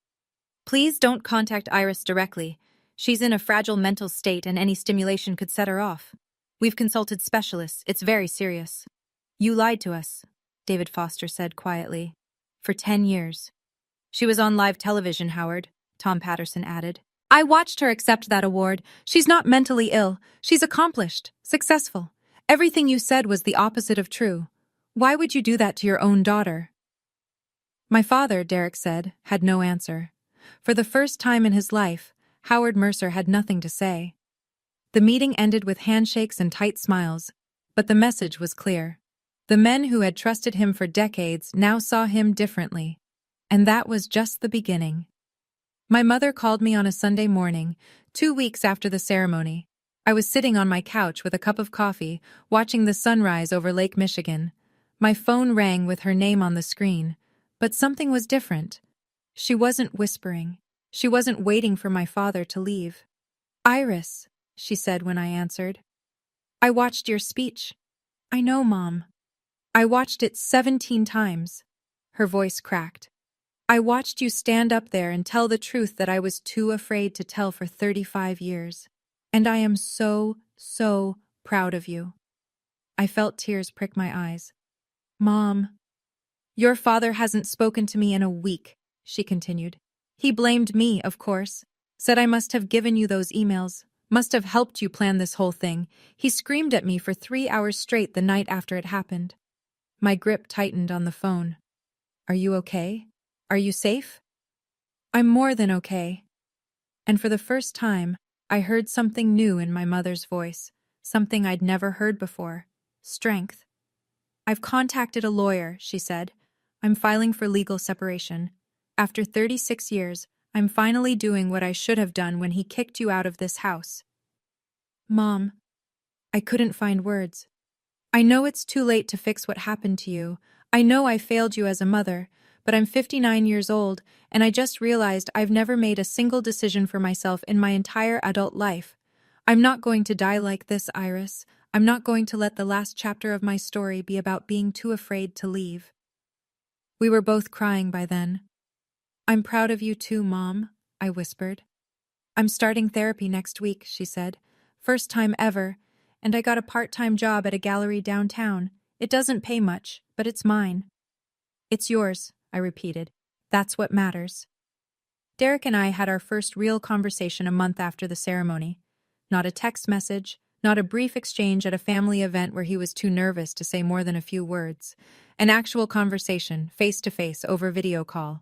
Please don't contact Iris directly. She's in a fragile mental state and any stimulation could set her off. We've consulted specialists. It's very serious. You lied to us, David Foster said quietly. For 10 years. She was on live television, Howard, Tom Patterson added. I watched her accept that award. She's not mentally ill. She's accomplished, successful. Everything you said was the opposite of true. Why would you do that to your own daughter? My father, Derek said, had no answer. For the first time in his life, Howard Mercer had nothing to say. The meeting ended with handshakes and tight smiles, but the message was clear. The men who had trusted him for decades now saw him differently. And that was just the beginning. My mother called me on a Sunday morning, 2 weeks after the ceremony. I was sitting on my couch with a cup of coffee, watching the sunrise over Lake Michigan. My phone rang with her name on the screen. But something was different. She wasn't whispering. She wasn't waiting for my father to leave. Iris, she said when I answered. I watched your speech. I know, Mom. I watched it 17 times. Her voice cracked. I watched you stand up there and tell the truth that I was too afraid to tell for 35 years. And I am so, so proud of you. I felt tears prick my eyes. Mom. Your father hasn't spoken to me in a week, she continued. He blamed me, of course. Said I must have given you those emails, must have helped you plan this whole thing. He screamed at me for 3 hours straight the night after it happened. My grip tightened on the phone. Are you okay? Are you safe? I'm more than okay. And for the first time, I heard something new in my mother's voice, something I'd never heard before. Strength. "I've contacted a lawyer," she said. "I'm filing for legal separation. After 36 years, I'm finally doing what I should have done when he kicked you out of this house." Mom. I couldn't find words. "I know it's too late to fix what happened to you. I know I failed you as a mother, but I'm 59 years old, and I just realized I've never made a single decision for myself in my entire adult life. I'm not going to die like this, Iris. I'm not going to let the last chapter of my story be about being too afraid to leave." We were both crying by then. "I'm proud of you too, Mom," I whispered. "I'm starting therapy next week," she said. "First time ever, and I got a part-time job at a gallery downtown. It doesn't pay much, but it's mine." "It's yours," I repeated. "That's what matters." Derek and I had our first real conversation a month after the ceremony. Not a text message, not a brief exchange at a family event where he was too nervous to say more than a few words. An actual conversation, face-to-face, over video call.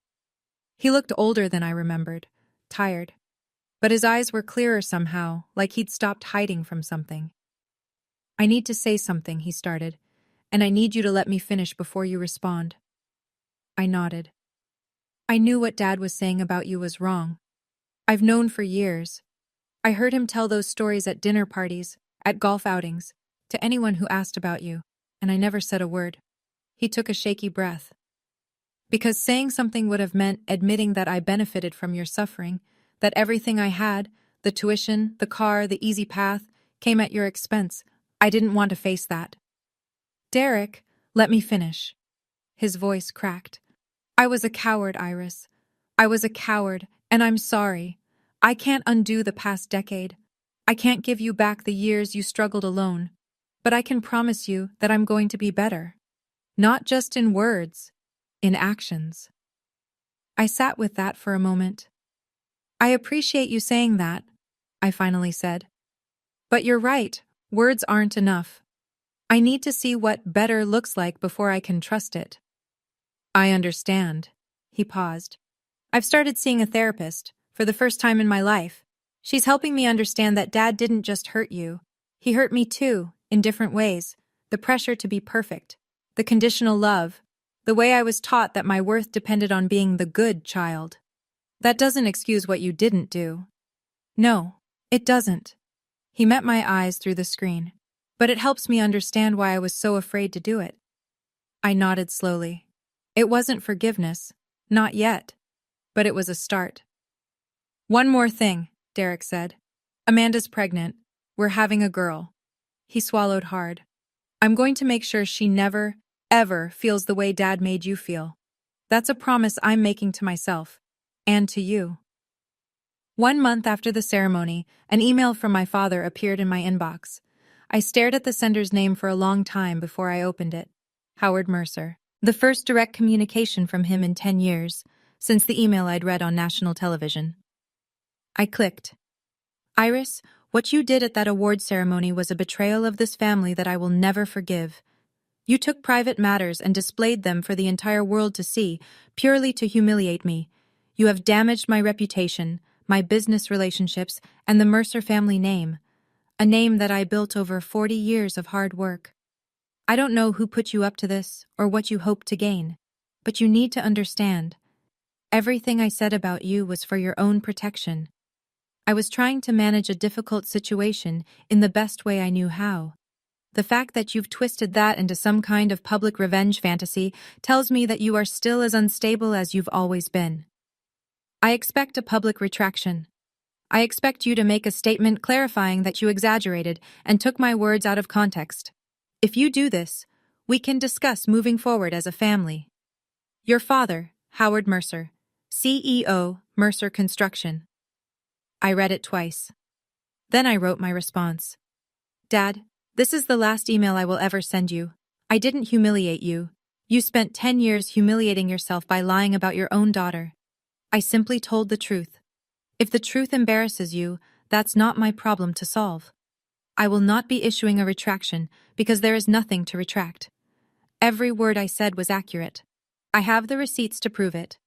He looked older than I remembered, tired. But his eyes were clearer somehow, like he'd stopped hiding from something. "I need to say something," he started, "and I need you to let me finish before you respond." I nodded. "I knew what Dad was saying about you was wrong. I've known for years. I heard him tell those stories at dinner parties, at golf outings, to anyone who asked about you, and I never said a word." He took a shaky breath. "Because saying something would have meant admitting that I benefited from your suffering, that everything I had, the tuition, the car, the easy path, came at your expense. I didn't want to face that." "Derek, let me finish." His voice cracked. "I was a coward, Iris. I was a coward, and I'm sorry. I can't undo the past decade. I can't give you back the years you struggled alone. But I can promise you that I'm going to be better. Not just in words, in actions." I sat with that for a moment. "I appreciate you saying that," I finally said. "But you're right, words aren't enough. I need to see what better looks like before I can trust it." "I understand." He paused. "I've started seeing a therapist, for the first time in my life. She's helping me understand that Dad didn't just hurt you. He hurt me too, in different ways. The pressure to be perfect, the conditional love, the way I was taught that my worth depended on being the good child. That doesn't excuse what you didn't do." "No, it doesn't." He met my eyes through the screen. "But it helps me understand why I was so afraid to do it." I nodded slowly. It wasn't forgiveness. Not yet. But it was a start. "One more thing," Derek said. "Amanda's pregnant. We're having a girl." He swallowed hard. "I'm going to make sure she never, ever feels the way Dad made you feel. That's a promise I'm making to myself. And to you." 1 month after the ceremony, an email from my father appeared in my inbox. I stared at the sender's name for a long time before I opened it. Howard Mercer. The first direct communication from him in 10 years, since the email I'd read on national television. I clicked. "Iris, what you did at that award ceremony was a betrayal of this family that I will never forgive. You took private matters and displayed them for the entire world to see, purely to humiliate me. You have damaged my reputation, my business relationships, and the Mercer family name. A name that I built over 40 years of hard work. I don't know who put you up to this, or what you hope to gain. But you need to understand. Everything I said about you was for your own protection. I was trying to manage a difficult situation in the best way I knew how. The fact that you've twisted that into some kind of public revenge fantasy tells me that you are still as unstable as you've always been. I expect a public retraction. I expect you to make a statement clarifying that you exaggerated and took my words out of context. If you do this, we can discuss moving forward as a family. Your father, Howard Mercer, CEO, Mercer Construction." I read it twice. Then I wrote my response. "Dad, this is the last email I will ever send you. I didn't humiliate you. You spent 10 years humiliating yourself by lying about your own daughter. I simply told the truth. If the truth embarrasses you, that's not my problem to solve. I will not be issuing a retraction because there is nothing to retract. Every word I said was accurate. I have the receipts to prove it.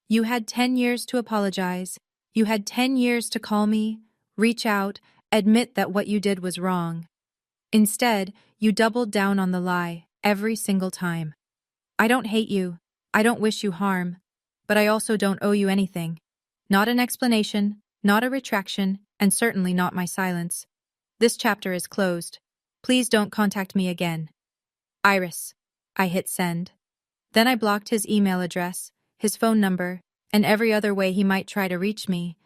You had 10 years to apologize. You had 10 years to call me, reach out, admit that what you did was wrong. Instead, you doubled down on the lie, every single time. I don't hate you. I don't wish you harm. But I also don't owe you anything. Not an explanation, not a retraction, and certainly not my silence. This chapter is closed. Please don't contact me again. Iris. I hit send. Then I blocked his email address, his phone number, and every other way he might try to reach me.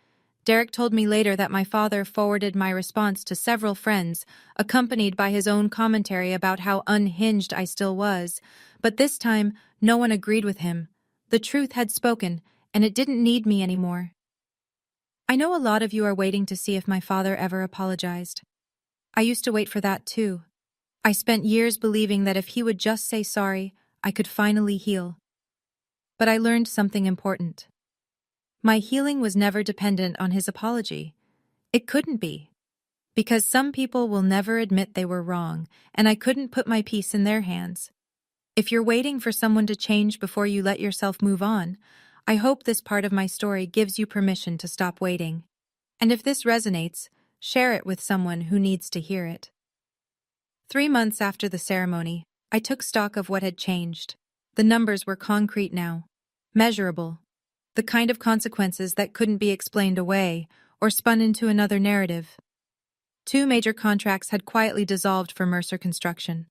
Derek told me later that my father forwarded my response to several friends, accompanied by his own commentary about how unhinged I still was. But this time, no one agreed with him. The truth had spoken, and it didn't need me anymore. I know a lot of you are waiting to see if my father ever apologized. I used to wait for that too. I spent years believing that if he would just say sorry, I could finally heal. But I learned something important. My healing was never dependent on his apology. It couldn't be. Because some people will never admit they were wrong, and I couldn't put my peace in their hands. If you're waiting for someone to change before you let yourself move on, I hope this part of my story gives you permission to stop waiting. And if this resonates, share it with someone who needs to hear it. 3 months after the ceremony, I took stock of what had changed. The numbers were concrete now, measurable. The kind of consequences that couldn't be explained away or spun into another narrative. 2 major contracts had quietly dissolved for Mercer Construction.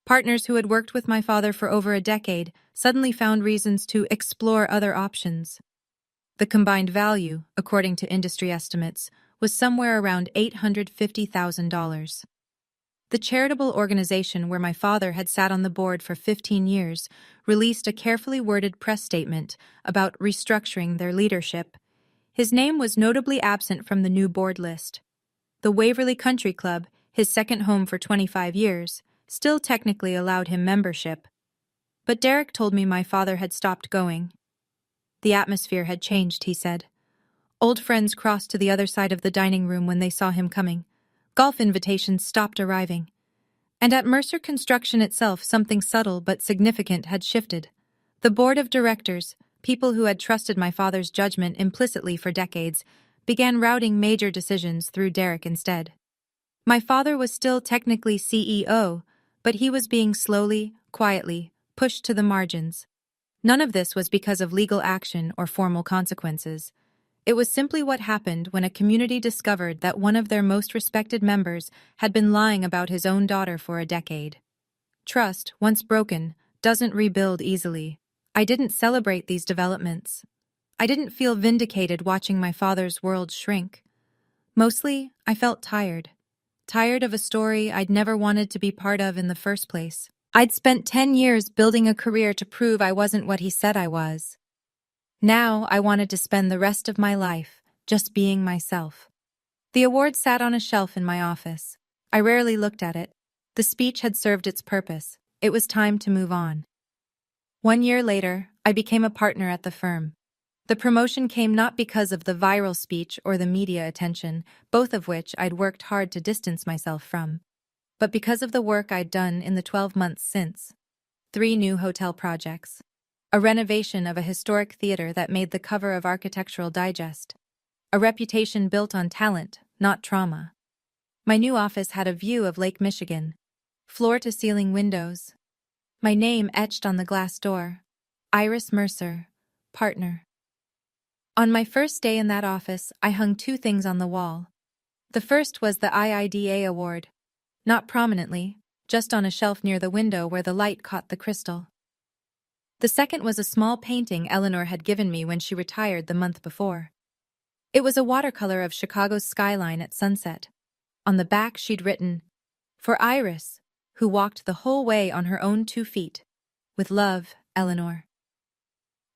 Partners who had worked with my father for over a decade suddenly found reasons to explore other options. The combined value, according to industry estimates, was somewhere around $850,000. The charitable organization where my father had sat on the board for 15 years released a carefully worded press statement about restructuring their leadership. His name was notably absent from the new board list. The Waverly Country Club, his second home for 25 years, still technically allowed him membership. But Derek told me my father had stopped going. The atmosphere had changed, he said. Old friends crossed to the other side of the dining room when they saw him coming. Golf invitations stopped arriving. And at Mercer Construction itself, something subtle but significant had shifted. The board of directors, people who had trusted my father's judgment implicitly for decades, began routing major decisions through Derek instead. My father was still technically CEO, but he was being slowly, quietly, pushed to the margins. None of this was because of legal action or formal consequences. It was simply what happened when a community discovered that one of their most respected members had been lying about his own daughter for a decade. Trust, once broken, doesn't rebuild easily. I didn't celebrate these developments. I didn't feel vindicated watching my father's world shrink. Mostly, I felt tired. Tired of a story I'd never wanted to be part of in the first place. I'd spent 10 years building a career to prove I wasn't what he said I was. Now I wanted to spend the rest of my life just being myself. The award sat on a shelf in my office. I rarely looked at it. The speech had served its purpose. It was time to move on. 1 year later, I became a partner at the firm. The promotion came not because of the viral speech or the media attention, both of which I'd worked hard to distance myself from, but because of the work I'd done in the 12 months since. 3 new hotel projects. A renovation of a historic theater that made the cover of Architectural Digest. A reputation built on talent, not trauma. My new office had a view of Lake Michigan. Floor-to-ceiling windows. My name etched on the glass door. Iris Mercer, partner. On my first day in that office, I hung 2 things on the wall. The first was the IIDA award. Not prominently, just on a shelf near the window where the light caught the crystal. The second was a small painting Eleanor had given me when she retired the month before. It was a watercolor of Chicago's skyline at sunset. On the back she'd written, "For Iris, who walked the whole way on her own 2 feet. With love, Eleanor."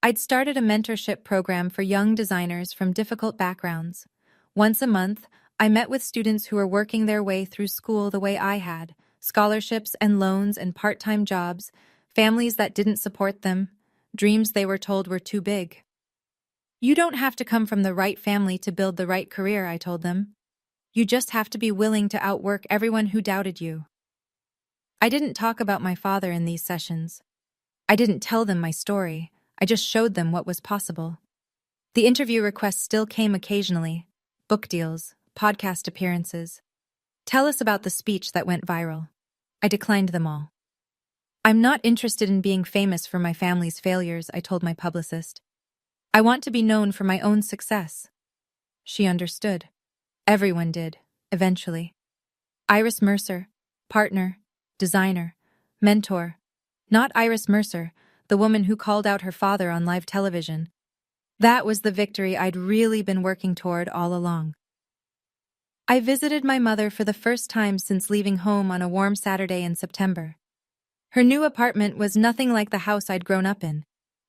I'd started a mentorship program for young designers from difficult backgrounds. Once a month, I met with students who were working their way through school the way I had, scholarships and loans and part-time jobs, families that didn't support them, dreams they were told were too big. You don't have to come from the right family to build the right career, I told them. You just have to be willing to outwork everyone who doubted you. I didn't talk about my father in these sessions. I didn't tell them my story. I just showed them what was possible. The interview requests still came occasionally. Book deals, podcast appearances. Tell us about the speech that went viral. I declined them all. I'm not interested in being famous for my family's failures, I told my publicist. I want to be known for my own success. She understood. Everyone did, eventually. Iris Mercer, partner, designer, mentor. Not Iris Mercer, the woman who called out her father on live television. That was the victory I'd really been working toward all along. I visited my mother for the first time since leaving home on a warm Saturday in September. Her new apartment was nothing like the house I'd grown up in.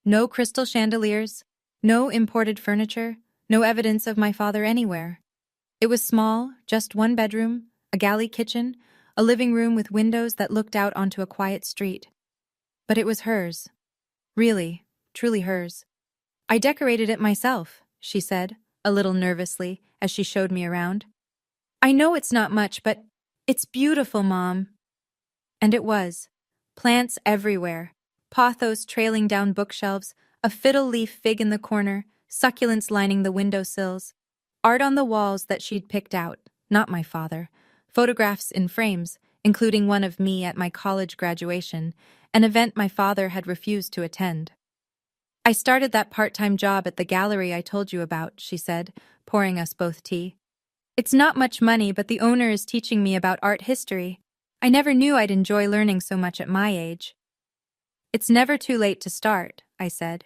No crystal chandeliers, no imported furniture, no evidence of my father anywhere. It was small, just one bedroom, a galley kitchen, a living room with windows that looked out onto a quiet street. But it was hers. Really, truly hers. I decorated it myself, she said, a little nervously, as she showed me around. I know it's not much, but it's beautiful, Mom. And it was. Plants everywhere, pothos trailing down bookshelves, a fiddle-leaf fig in the corner, succulents lining the windowsills, art on the walls that she'd picked out, not my father, photographs in frames, including one of me at my college graduation, an event my father had refused to attend. I started that part-time job at the gallery I told you about, she said, pouring us both tea. It's not much money, but the owner is teaching me about art history. I never knew I'd enjoy learning so much at my age. It's never too late to start, I said.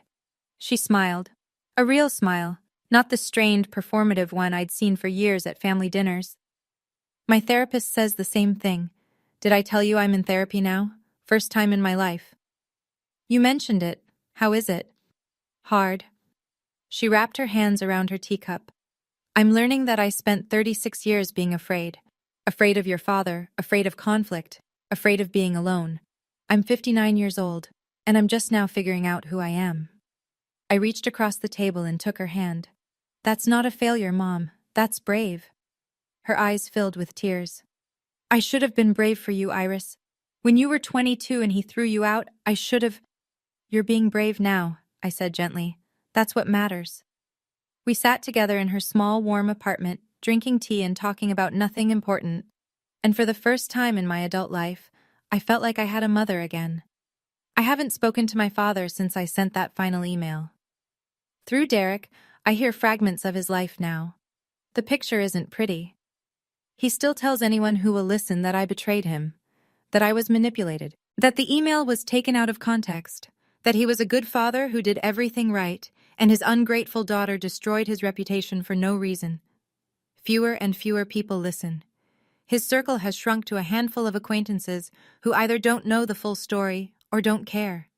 She smiled. A real smile, not the strained, performative one I'd seen for years at family dinners. My therapist says the same thing. Did I tell you I'm in therapy now? First time in my life. You mentioned it. How is it? Hard. She wrapped her hands around her teacup. I'm learning that I spent 36 years being afraid. Afraid of your father, afraid of conflict, afraid of being alone. I'm 59 years old, and I'm just now figuring out who I am. I reached across the table and took her hand. That's not a failure, Mom. That's brave. Her eyes filled with tears. I should have been brave for you, Iris. When you were 22 and he threw you out, I should have... You're being brave now, I said gently. That's what matters. We sat together in her small, warm apartment, drinking tea and talking about nothing important. And for the first time in my adult life, I felt like I had a mother again. I haven't spoken to my father since I sent that final email. Through Derek, I hear fragments of his life now. The picture isn't pretty. He still tells anyone who will listen that I betrayed him, that I was manipulated, that the email was taken out of context, that he was a good father who did everything right, and his ungrateful daughter destroyed his reputation for no reason. Fewer and fewer people listen. His circle has shrunk to a handful of acquaintances who either don't know the full story or don't care.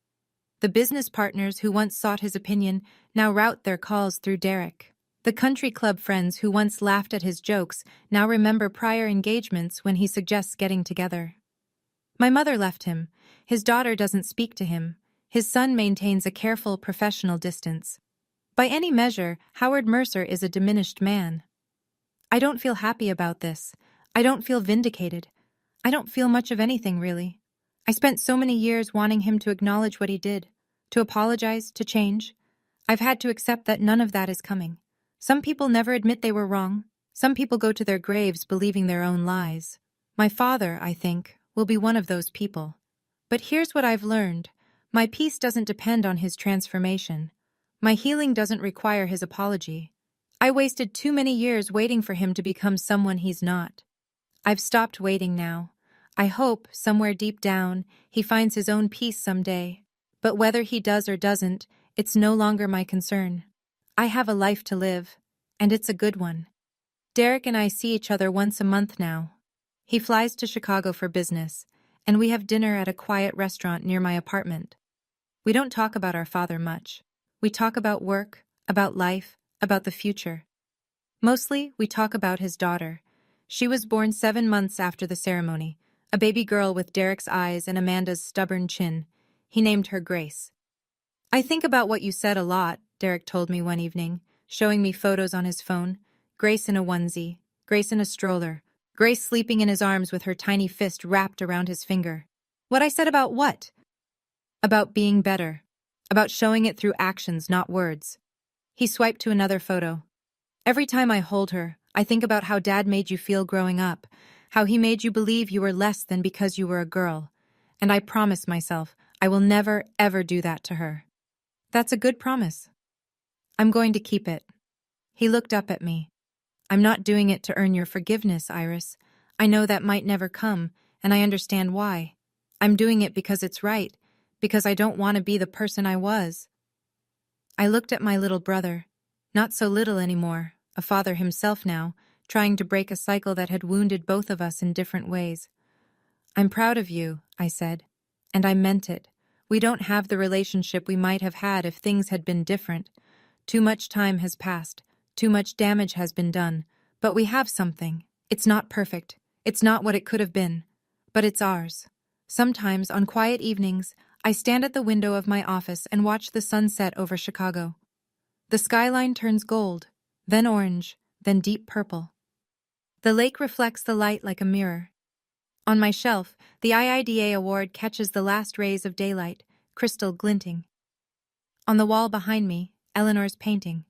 The business partners who once sought his opinion now route their calls through Derek. The country club friends who once laughed at his jokes now remember prior engagements when he suggests getting together. My mother left him. His daughter doesn't speak to him. His son maintains a careful professional distance. By any measure, Howard Mercer is a diminished man. I don't feel happy about this. I don't feel vindicated. I don't feel much of anything, really. I spent so many years wanting him to acknowledge what he did, to apologize, to change. I've had to accept that none of that is coming. Some people never admit they were wrong. Some people go to their graves believing their own lies. My father, I think, will be one of those people. But here's what I've learned. My peace doesn't depend on his transformation. My healing doesn't require his apology. I wasted too many years waiting for him to become someone he's not. I've stopped waiting now. I hope, somewhere deep down, he finds his own peace someday. But whether he does or doesn't, it's no longer my concern. I have a life to live, and it's a good one. Derek and I see each other once a month now. He flies to Chicago for business, and we have dinner at a quiet restaurant near my apartment. We don't talk about our father much. We talk about work, about life, about the future. Mostly, we talk about his daughter. She was born 7 months after the ceremony, a baby girl with Derek's eyes and Amanda's stubborn chin. He named her Grace. I think about what you said a lot, Derek told me one evening, showing me photos on his phone. Grace in a onesie, Grace in a stroller, Grace sleeping in his arms with her tiny fist wrapped around his finger. What I said about what? About being better. About showing it through actions, not words. He swiped to another photo. Every time I hold her, I think about how Dad made you feel growing up, how he made you believe you were less than because you were a girl. And I promised myself I will never, ever do that to her. That's a good promise. I'm going to keep it. He looked up at me. I'm not doing it to earn your forgiveness, Iris. I know that might never come, and I understand why. I'm doing it because it's right, because I don't want to be the person I was. I looked at my little brother, not so little anymore, a father himself now, trying to break a cycle that had wounded both of us in different ways. I'm proud of you, I said. And I meant it. We don't have the relationship we might have had if things had been different. Too much time has passed. Too much damage has been done. But we have something. It's not perfect. It's not what it could have been. But it's ours. Sometimes, on quiet evenings, I stand at the window of my office and watch the sun set over Chicago. The skyline turns gold, then orange, then deep purple. The lake reflects the light like a mirror. On my shelf, the IIDA award catches the last rays of daylight, crystal glinting. On the wall behind me, Eleanor's painting.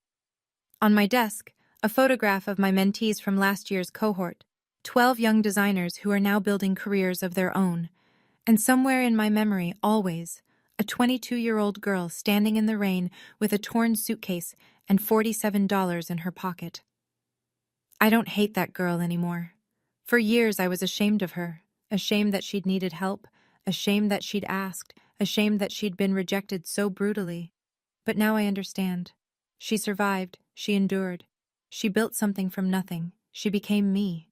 On my desk, a photograph of my mentees from last year's cohort, 12 young designers who are now building careers of their own. And somewhere in my memory, always, a 22-year-old girl standing in the rain with a torn suitcase and $47 in her pocket. I don't hate that girl anymore. For years I was ashamed of her, ashamed that she'd needed help, ashamed that she'd asked, ashamed that she'd been rejected so brutally. But now I understand. She survived, she endured. She built something from nothing. She became me.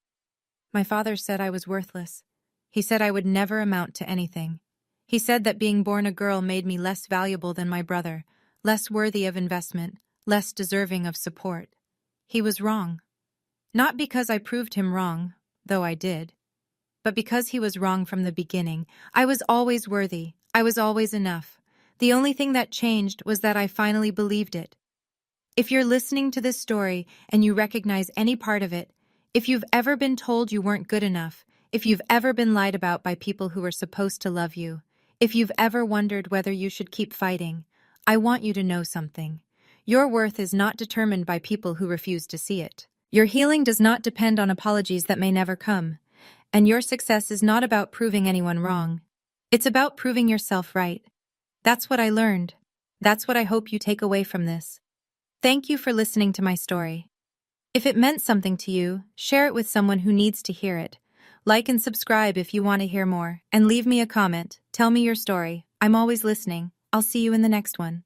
My father said I was worthless. He said I would never amount to anything. He said that being born a girl made me less valuable than my brother, less worthy of investment, less deserving of support. He was wrong. Not because I proved him wrong, though I did, but because he was wrong from the beginning. I was always worthy. I was always enough. The only thing that changed was that I finally believed it. If you're listening to this story and you recognize any part of it, if you've ever been told you weren't good enough, if you've ever been lied about by people who were supposed to love you, if you've ever wondered whether you should keep fighting, I want you to know something. Your worth is not determined by people who refuse to see it. Your healing does not depend on apologies that may never come. And your success is not about proving anyone wrong. It's about proving yourself right. That's what I learned. That's what I hope you take away from this. Thank you for listening to my story. If it meant something to you, share it with someone who needs to hear it. Like and subscribe if you want to hear more, and leave me a comment. Tell me your story. I'm always listening. I'll see you in the next one.